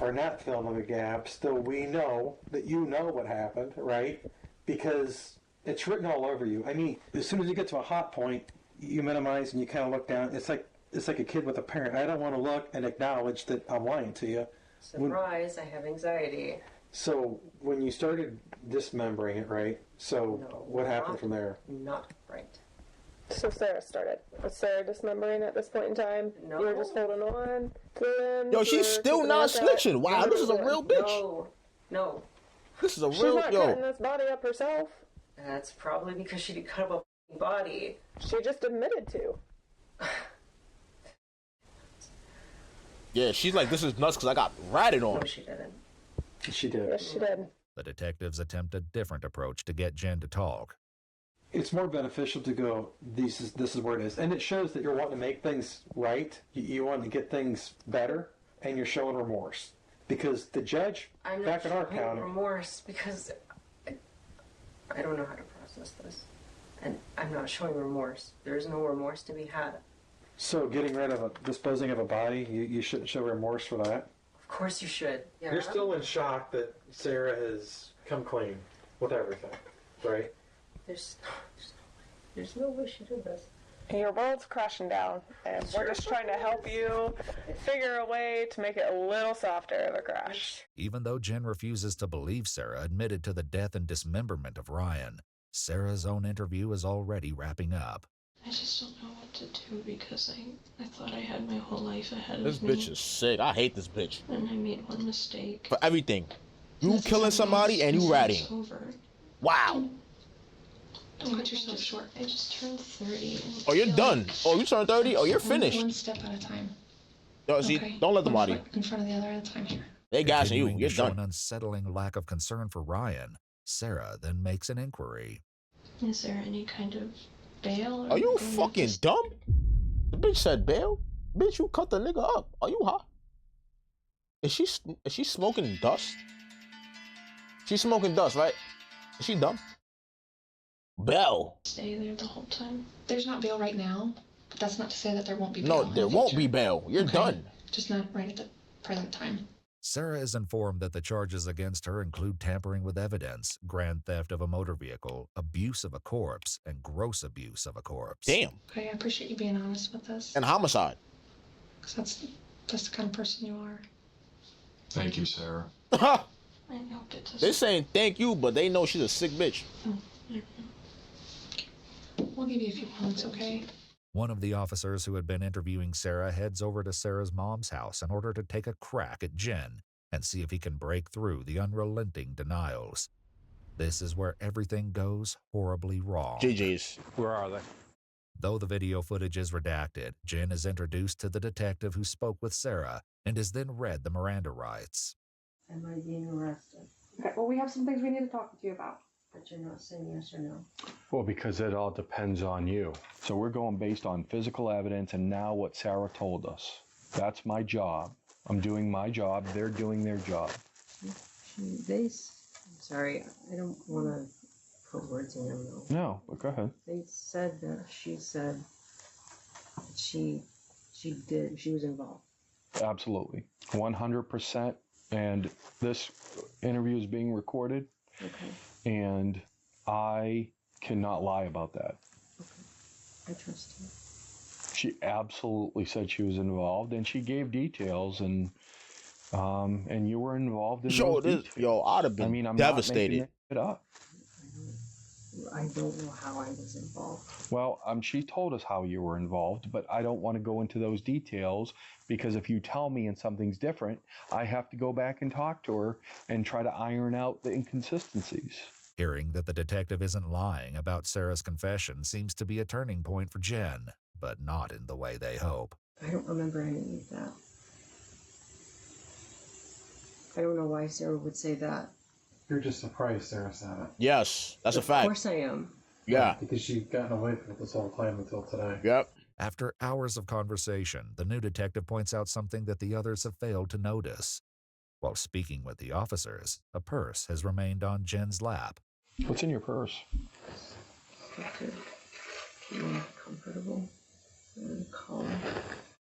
are not filling in the gaps, though we know that you know what happened, right? Because it's written all over you. I mean, as soon as you get to a hot point, you minimize and you kind of look down. It's like a kid with a parent. I don't want to look and acknowledge that I'm lying to you. Surprise, I have anxiety. So when you started dismembering it, right? So what happened from there? Not right. So Sarah started. Was Sarah dismembering at this point in time? No. You were just holding on to him? Yo, she's still not snitching. Wow, this is a real bitch. No. This is a She's real not cutting this body up herself. That's probably because she didn't cut up a body. She just admitted to. Yeah, she's like, this is nuts because I got ratted on. No, she didn't. She did. Yes, she did. The detectives attempt a different approach to get Jen to talk. It's more beneficial to go, this is where it is. And it shows that you're wanting to make things right. You want to get things better, and you're showing remorse. Because the judge I'm not back in our showing county... remorse because I don't know how to process this. And I'm not showing remorse. There is no remorse to be had. So disposing of a body, you shouldn't show remorse for that? Of course you should. Yeah. You're still in shock that Sarah has come clean with everything, right? There's no way she did this. Your world's crashing down, and we're just trying to help you figure a way to make it a little softer of a crash. Even though Jen refuses to believe Sarah admitted to the death and dismemberment of Ryan, Sarah's own interview is already wrapping up. I just don't know what to do because I thought I had my whole life ahead This of me. bitch is sick. I hate this bitch. And I made one mistake. For everything. You killing somebody and you ratting. It's over. Wow. Don't cut yourself short. I just turned 30. Oh, you're done. Oh, you turned 30? Oh, you're finished. One step at a time. Yo, see, Okay. don't let them One lie to you. foot in front of the other at a time here. They gassing you. Continuing You're to show done. an unsettling lack of concern for Ryan, Sarah then makes an inquiry. Is there any kind of bail? Are you fucking dumb? The bitch said bail. Bitch, you cut the nigga up. Are you high? Is she smoking dust? She's smoking dust, right? Is she dumb? Bail. Stay there the whole time? There's not bail right now, but that's not to say that there won't be bail. No, in the there won't future. be bail. You're Okay. done. Just not right at the present time. Sarah is informed that the charges against her include tampering with evidence, grand theft of a motor vehicle, abuse of a corpse, and gross abuse of a corpse. Damn. Okay, I appreciate you being honest with us. And homicide. Because that's the kind of person you are. Thank you, Sarah. I know it doesn't. They're saying thank you, but they know she's a sick bitch. We'll give you a few moments, okay? One of the officers who had been interviewing Sarah heads over to Sarah's mom's house in order to take a crack at Jen and see if he can break through the unrelenting denials. This is where everything goes horribly wrong. GG's. Where are they? Though the video footage is redacted, Jen is introduced to the detective who spoke with Sarah and is then read the Miranda rights. Am I being arrested? Okay, well, we have some things we need to talk to you about. But you're not saying yes or no. Well, because it all depends on you. So we're going based on physical evidence and now what Sarah told us. That's my job. I'm doing my job. They're doing their job. I'm sorry, I don't want to put words in your mouth. No, but go ahead. They said that she said that she was involved. Absolutely. 100%. And this interview is being recorded. Okay. And I cannot lie about that. I trust you. She absolutely said she was involved, and she gave details, and you were involved in those details. I'd have been I mean, I'm devastated. Not making it up. I don't know how I was involved. Well, she told us how you were involved, but I don't want to go into those details because if you tell me and something's different, I have to go back and talk to her and try to iron out the inconsistencies. Hearing that the detective isn't lying about Sarah's confession seems to be a turning point for Jen, but not in the way they hope. I don't remember any of that. I don't know why Sarah would say that. You're just surprised Sarah said it. Yes, that's a Of fact. course I am. Yeah. Because she'd gotten away from it this whole time until today. Yep. After hours of conversation, the new detective points out something that the others have failed to notice. While speaking with the officers, a purse has remained on Jen's lap. What's in your purse? To be more comfortable and calm.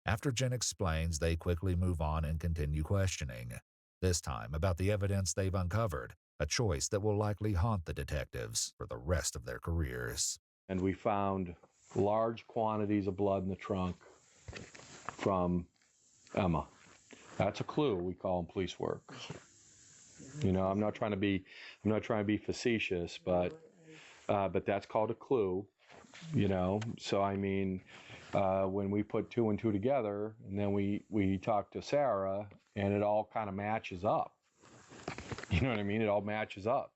After Jen explains, they quickly move on and continue questioning. This time about the evidence they've uncovered, a choice that will likely haunt the detectives for the rest of their careers. And we found large quantities of blood in the trunk from Emma. That's a clue. We call them police work. You know, I'm not trying to be facetious, but that's called a clue. You know, so I mean, when we put two and two together, and then we talked to Sarah, and it all kind of matches up. You know what I mean? It all matches up.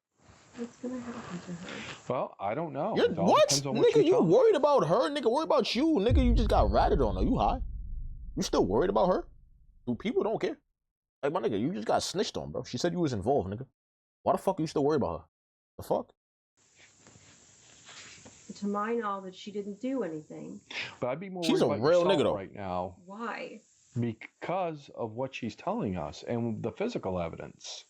What's gonna happen to her? Well, I don't know. You're, It all what? depends on what Nigga, you tell me. worried about her? Nigga, worried about you? Nigga, you just got ratted on. Are you high? You still worried about her? Do people don't care? Like, my nigga, you just got snitched on, bro. She said you was involved, nigga. Why the fuck are you still worried about her? The fuck? To my knowledge, she didn't do anything. But I'd be more She's worried a about real yourself nigga, though. right now Why? because of what she's telling us and the physical evidence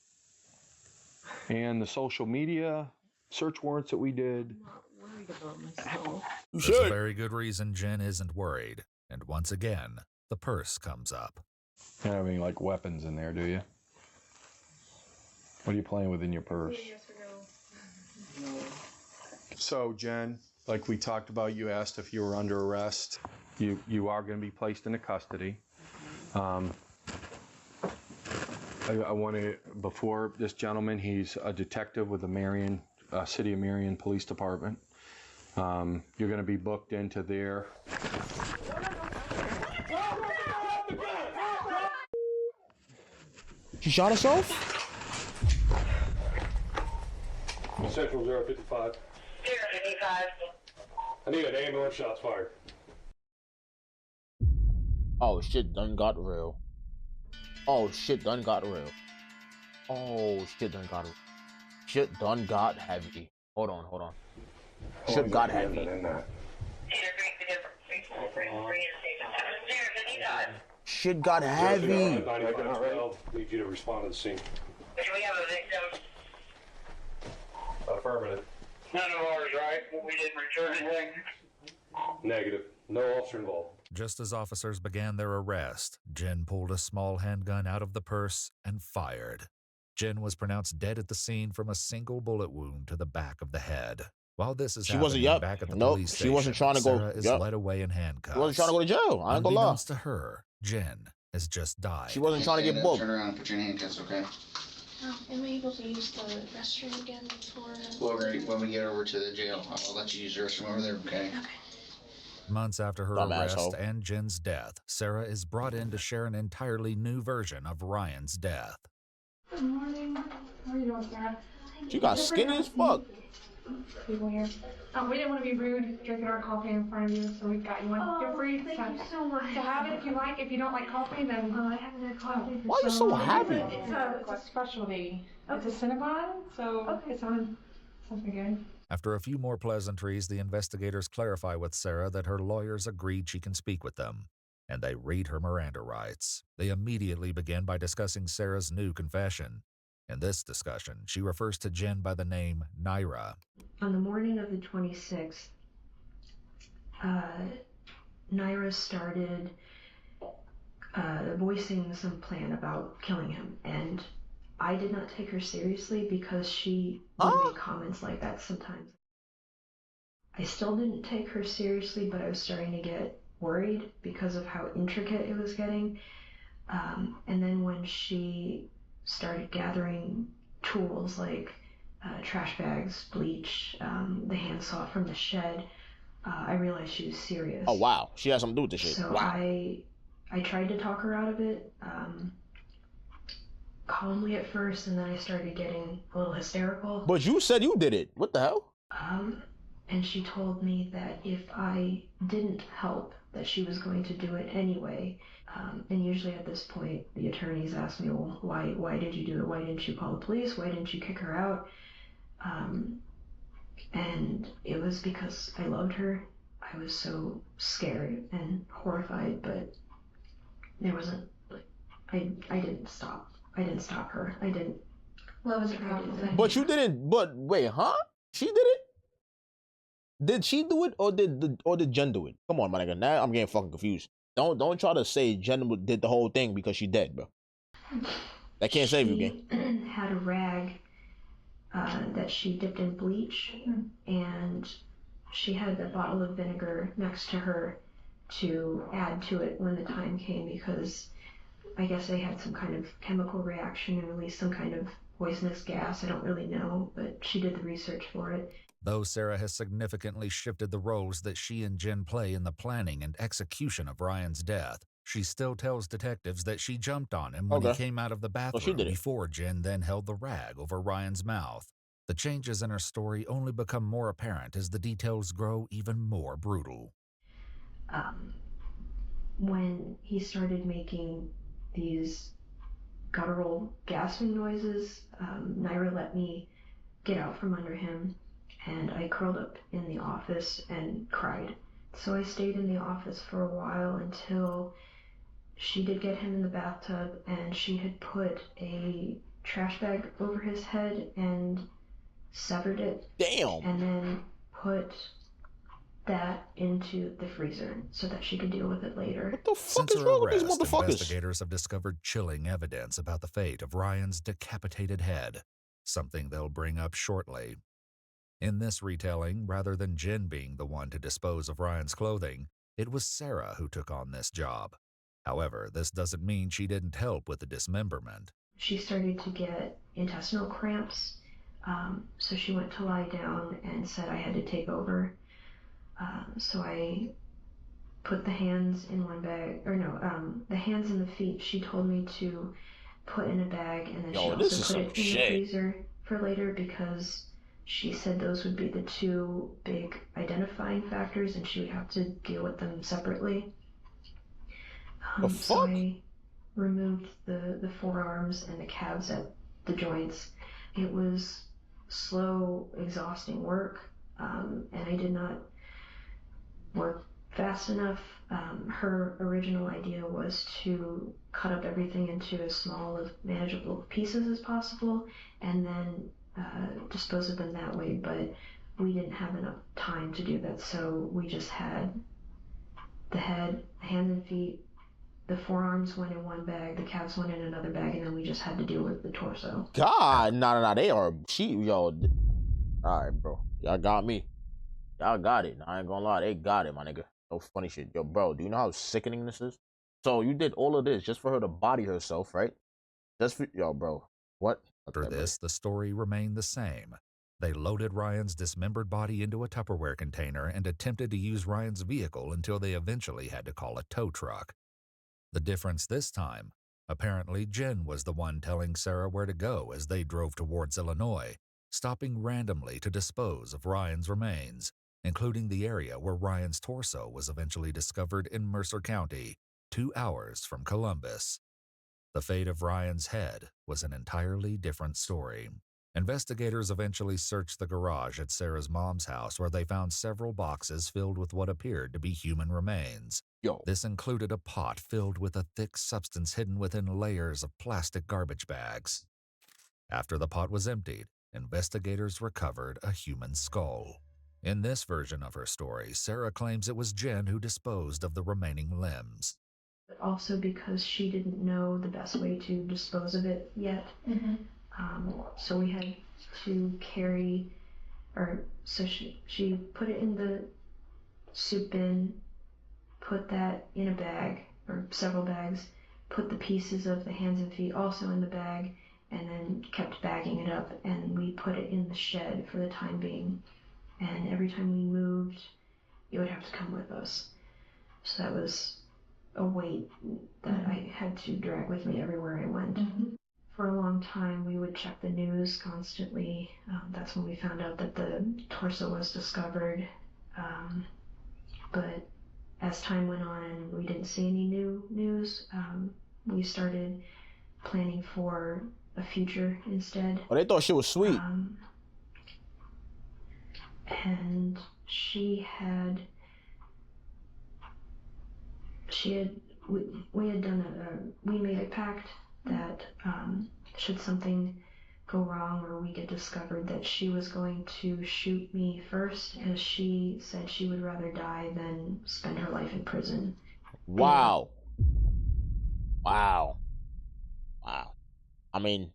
and the social media search warrants that we did. I'm not worried about myself. There's a very good reason Jen isn't worried. And once again, the purse comes up. You don't have any, like, weapons in there, do you? What are you playing with in your purse? So, Jen, like we talked about, you asked if you were under arrest. You are going to be placed into custody. I want to, before this gentleman, he's a detective with the City of Marion Police Department. You're going to be booked into their... She shot herself? Central 055. 055. I need an ambulance, shots fired. Oh, shit done got real. Oh, shit done got real. Oh, shit done got real. Shit done got heavy. Hold on. Shit got heavy. Shit got heavy. 9512. Need you to respond to the scene. Do we have a victim? Affirmative. None of ours, right? We didn't return anything? Negative. No officer involved. Just as officers began their arrest, Jen pulled a small handgun out of the purse and fired. Jen was pronounced dead at the scene from a single bullet wound to the back of the head. While this is happening back at the police station, she wasn't trying to go. Sarah is led away in handcuffs. She wasn't trying to go to jail. I ain't gonna lie. Unbeknownst to her, Jen has just died. She wasn't trying to get booked. Turn around and put your handcuffs, okay? Am I able to use the restroom again before? Well, when we get over to the jail, I'll let you use the restroom over there, okay? Months after her arrest and Jen's death, Sarah is brought in to share an entirely new version of Ryan's death. Good morning. How are you doing, Sarah? She got skinny as fuck. People here. We didn't want to be rude drinking our coffee in front of you, so we got you one. Feel free to have it if you like. If you don't like coffee, then I haven't had coffee. Why are you so happy? It's a specialty. It's a Cinnabon, so it's on something good. After a few more pleasantries, the investigators clarify with Sarah that her lawyers agreed she can speak with them, and they read her Miranda rights. They immediately begin by discussing Sarah's new confession. In this discussion, she refers to Jen by the name Naira. On the morning of the 26th, Naira started voicing some plan about killing him, and I did not take her seriously because she would make comments like that sometimes. I still didn't take her seriously, but I was starting to get worried because of how intricate it was getting. And then when she started gathering tools like trash bags, bleach, the handsaw from the shed, I realized she was serious. Oh, wow. She has something to do with this shit. So Wow. I tried to talk her out of it, calmly at first, and then I started getting a little hysterical. But you said you did it. What the hell? And she told me that if I didn't help, that she was going to do it anyway. And usually at this point, the attorneys ask me, well, why did you do it? Why didn't you call the police? Why didn't you kick her out? And it was because I loved her. I was so scared and horrified, but there wasn't, I didn't stop. I didn't stop her. I didn't. Love is a powerful thing. But you didn't. But wait, huh? She did it? Did she do it, or did Jen do it? Come on, my nigga. Now I'm getting fucking confused. Don't try to say Jen did the whole thing because she dead, bro. That can't save you, gang. She had a rag that she dipped in bleach, and she had a bottle of vinegar next to her to add to it when the time came, because I guess they had some kind of chemical reaction and released some kind of poisonous gas. I don't really know, but she did the research for it. Though Sarah has significantly shifted the roles that she and Jen play in the planning and execution of Ryan's death, She still tells detectives that she jumped on him when he came out of the bathroom before Jen then held the rag over Ryan's mouth. The changes in her story only become more apparent as the details grow even more brutal. When he started making these guttural gasping noises, Naira let me get out from under him, and I curled up in the office and cried. So I stayed in the office for a while until she did get him in the bathtub, and she had put a trash bag over his head and severed it. Damn. And then put that into the freezer so that she could deal with it later. What the fuck Since is her wrong with these arrest, motherfuckers? investigators have discovered chilling evidence about the fate of Ryan's decapitated head, something they'll bring up shortly. In this retelling, rather than Jen being the one to dispose of Ryan's clothing, it was Sarah who took on this job. However, this doesn't mean she didn't help with the dismemberment. She started to get intestinal cramps, so she went to lie down and said I had to take over. So I put the hands in one bag, the hands and the feet she told me to put in a bag, and then she also put it in the freezer for later because she said those would be the two big identifying factors and she would have to deal with them separately. So I removed the forearms and the calves at the joints. It was slow, exhausting work, and I did not work fast enough. Her original idea was to cut up everything into as small of manageable pieces as possible and then dispose of them that way, but we didn't have enough time to do that, so we just had the head, the hands and feet, the forearms went in one bag, the calves went in another bag, and then we just had to deal with the torso. God, nah, they are yo. Alright, bro. Y'all got me. Y'all got it. I ain't gonna lie, they got it, my nigga. No funny shit. Yo, bro, do you know how sickening this is? So you did all of this just for her to body herself, right? Just for yo, bro. What? After this, the story remained the same. They loaded Ryan's dismembered body into a Tupperware container and attempted to use Ryan's vehicle until they eventually had to call a tow truck. The difference this time, apparently Jen was the one telling Sarah where to go as they drove towards Illinois, stopping randomly to dispose of Ryan's remains, including the area where Ryan's torso was eventually discovered in Mercer County, 2 hours from Columbus. The fate of Ryan's head was an entirely different story. Investigators eventually searched the garage at Sarah's mom's house where they found several boxes filled with what appeared to be human remains. This included a pot filled with a thick substance hidden within layers of plastic garbage bags. After the pot was emptied, investigators recovered a human skull. In this version of her story, Sarah claims it was Jen who disposed of the remaining limbs. But also because she didn't know the best way to dispose of it yet. So we had to she put it in the soup bin, put that in a bag, or several bags, put the pieces of the hands and feet also in the bag, and then kept bagging it up, and we put it in the shed for the time being. And every time we moved, it would have to come with us. So that was a weight that I had to drag with me everywhere I went. For a long time, we would check the news constantly. That's when we found out that the torso was discovered. But as time went on and we didn't see any new news, we started planning for a future instead. Oh, they thought she was sweet. And we had done we made a pact that should something go wrong or we get discovered, that she was going to shoot me first, as she said she would rather die than spend her life in prison. Wow. I mean,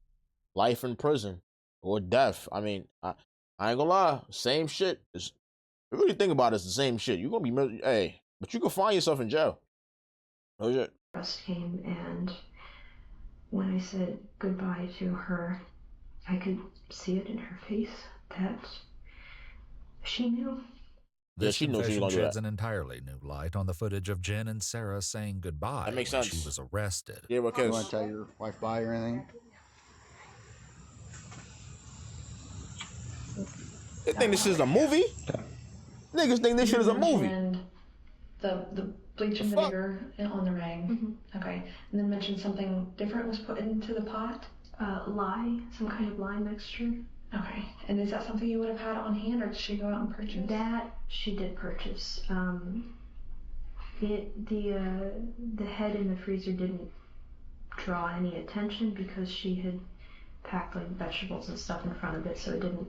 life in prison or death. I mean, I ain't gonna lie, same shit. If you really think about it, it's the same shit. You're gonna be, hey, but you can find yourself in jail. No shit. Trust came, and when I said goodbye to her, I could see it in her face that she knew. This she knows she was confession gonna do sheds that. an entirely new light on the footage of Jen and Sarah saying goodbye That makes when sense. she was arrested. Yeah, You because want to tell your wife bye or anything? they think this is a movie. Niggas think this shit is a movie. mentioned the bleach and vinegar on the ring. Okay. And then mentioned something different was put into the pot. Lye, some kind of lye mixture. Okay. And is that something you would have had on hand, or did she go out and purchase? That she did purchase. The head in the freezer didn't draw any attention because she had packed like vegetables and stuff in front of it, so it didn't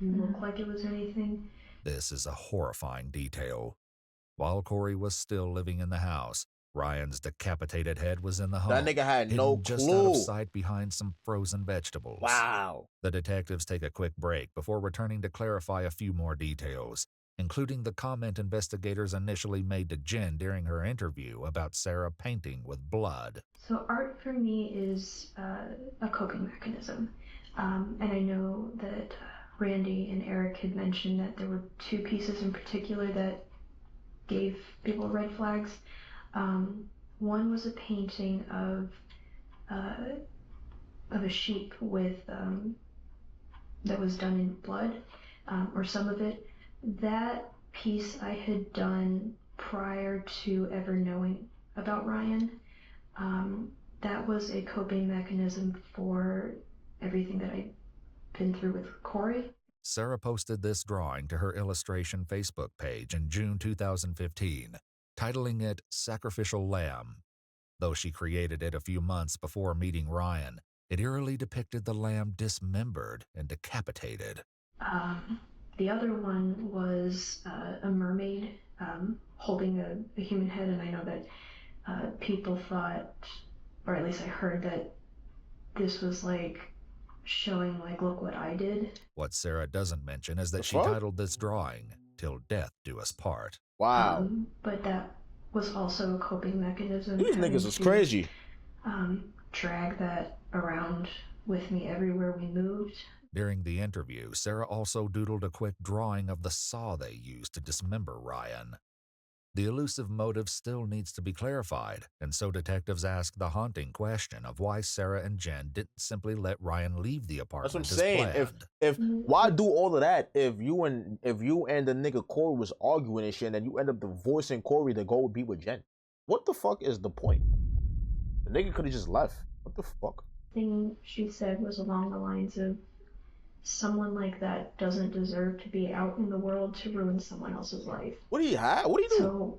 look like it was anything. This is a horrifying detail. While Corey was still living in the house, Ryan's decapitated head was in the home. That nigga had hidden no just out of clue. sight behind some frozen vegetables. Wow. The detectives take a quick break before returning to clarify a few more details, including the comment investigators initially made to Jen during her interview about Sarah painting with blood. So art for me is a coping mechanism. And I know that Randy and Eric had mentioned that there were two pieces in particular that gave people red flags. One was a painting of a sheep with that was done in blood, or some of it. That piece I had done prior to ever knowing about Ryan. That was a coping mechanism for everything that I'd been through with Corey. Sarah posted this drawing to her illustration Facebook page in June 2015, titling it Sacrificial Lamb. Though she created it a few months before meeting Ryan, it eerily depicted the lamb dismembered and decapitated. The other one was a mermaid holding a human head, and I know that people thought, or at least I heard, that this was like showing like, look what I did. What Sarah doesn't mention is that she titled this drawing, Till Death Do Us Part. Wow. But that was also a coping mechanism. These niggas is crazy. Drag that around with me everywhere we moved. During the interview, Sarah also doodled a quick drawing of the saw they used to dismember Ryan. The elusive motive still needs to be clarified, and so detectives ask the haunting question of why Sarah and Jen didn't simply let Ryan leave the apartment. That's what I'm saying. If why do all of that if you and the nigga Corey was arguing and shit, and then you end up divorcing Corey to go be with Jen? What the fuck is the point? The nigga could have just left. What the fuck? Thing she said was along the lines of, someone like that doesn't deserve to be out in the world to ruin someone else's life. What do you have? What do you do? So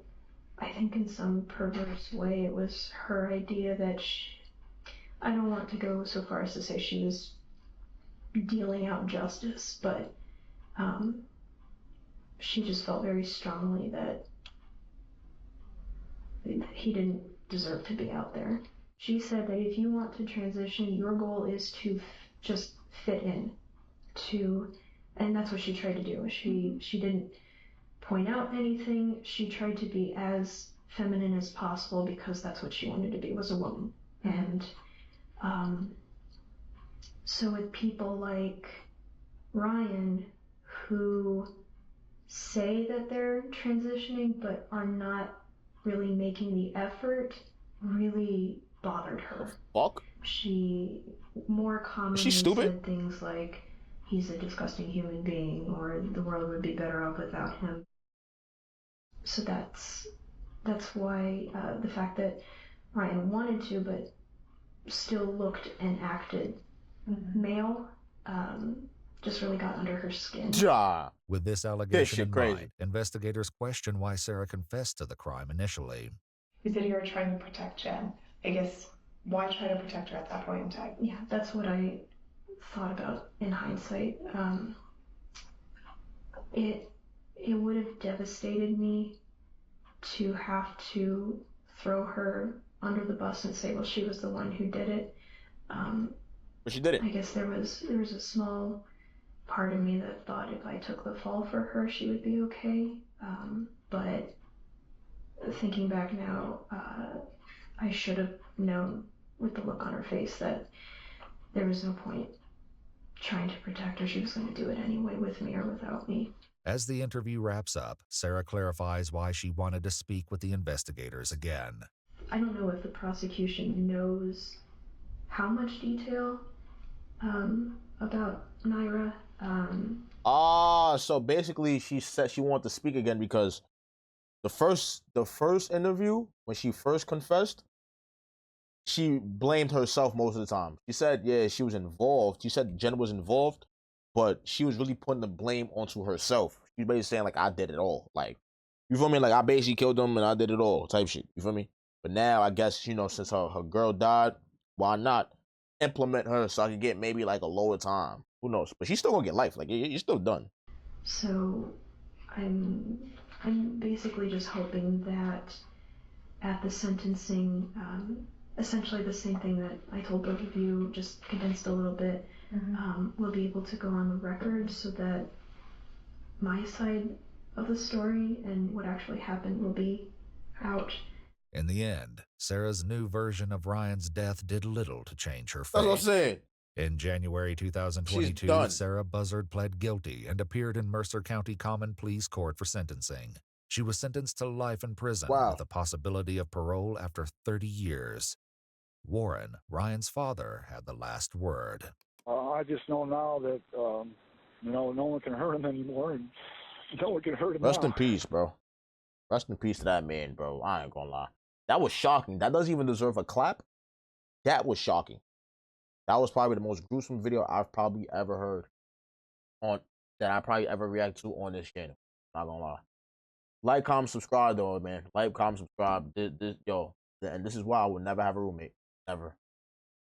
I think in some perverse way it was her idea that I don't want to go so far as to say she was dealing out justice, but she just felt very strongly that he didn't deserve to be out there. She said that if you want to transition, your goal is to just fit in. And that's what she tried to do. She didn't point out anything. She tried to be as feminine as possible because that's what she wanted to be, was a woman. And so with people like Ryan, who say that they're transitioning but are not really making the effort, really bothered her. Fuck? She more commonly said things like, he's a disgusting human being, or the world would be better off without him. So that's why the fact that Ryan wanted to, but still looked and acted male, just really got under her skin. With this allegation in mind, investigators question why Sarah confessed to the crime initially. You said you were trying to protect Jen. I guess, why try to protect her at that point in time? Yeah, that's what I thought about in hindsight. It would have devastated me to have to throw her under the bus and say, well, she was the one who did it. But she did it. I guess there was a small part of me that thought if I took the fall for her, she would be okay. But thinking back now, I should have known with the look on her face that there was no point trying to protect her. She was going to do it anyway, with me or without me. As the interview wraps up, Sarah clarifies why she wanted to speak with the investigators again. I don't know if the prosecution knows how much detail about Naira. So basically she said she wanted to speak again because the first interview, when she first confessed, she blamed herself most of the time. She said, yeah, she was involved. She said Jen was involved, but she was really putting the blame onto herself. She was basically saying, like, I did it all. Like, you feel me? Like, I basically killed them and I did it all type shit. You feel me? But now, I guess, you know, since her girl died, why not implement her so I can get maybe, like, a lower time? Who knows? But she's still gonna get life. Like, you're still done. So I'm basically just hoping that at the sentencing, essentially the same thing that I told both of you, just condensed a little bit, we'll be able to go on the record so that my side of the story and what actually happened will be out. In the end, Sarah's new version of Ryan's death did little to change her fate. That's what I'm saying. In January 2022, Sarah Buzzard pled guilty and appeared in Mercer County Common Pleas Court for sentencing. She was sentenced to life in prison with the possibility of parole after 30 years. Warren, Ryan's father, had the last word. I just know now that, you know, no one can hurt him anymore, and no one can hurt him Rest now. in peace, bro. Rest in peace to that man, bro. I ain't gonna lie. That was shocking. That doesn't even deserve a clap. That was shocking. That was probably the most gruesome video I've probably ever heard that I probably ever reacted to on this channel. Not gonna lie. Like, comment, subscribe though, man. Like, comment, subscribe. Yo, and this is why I would never have a roommate. Never.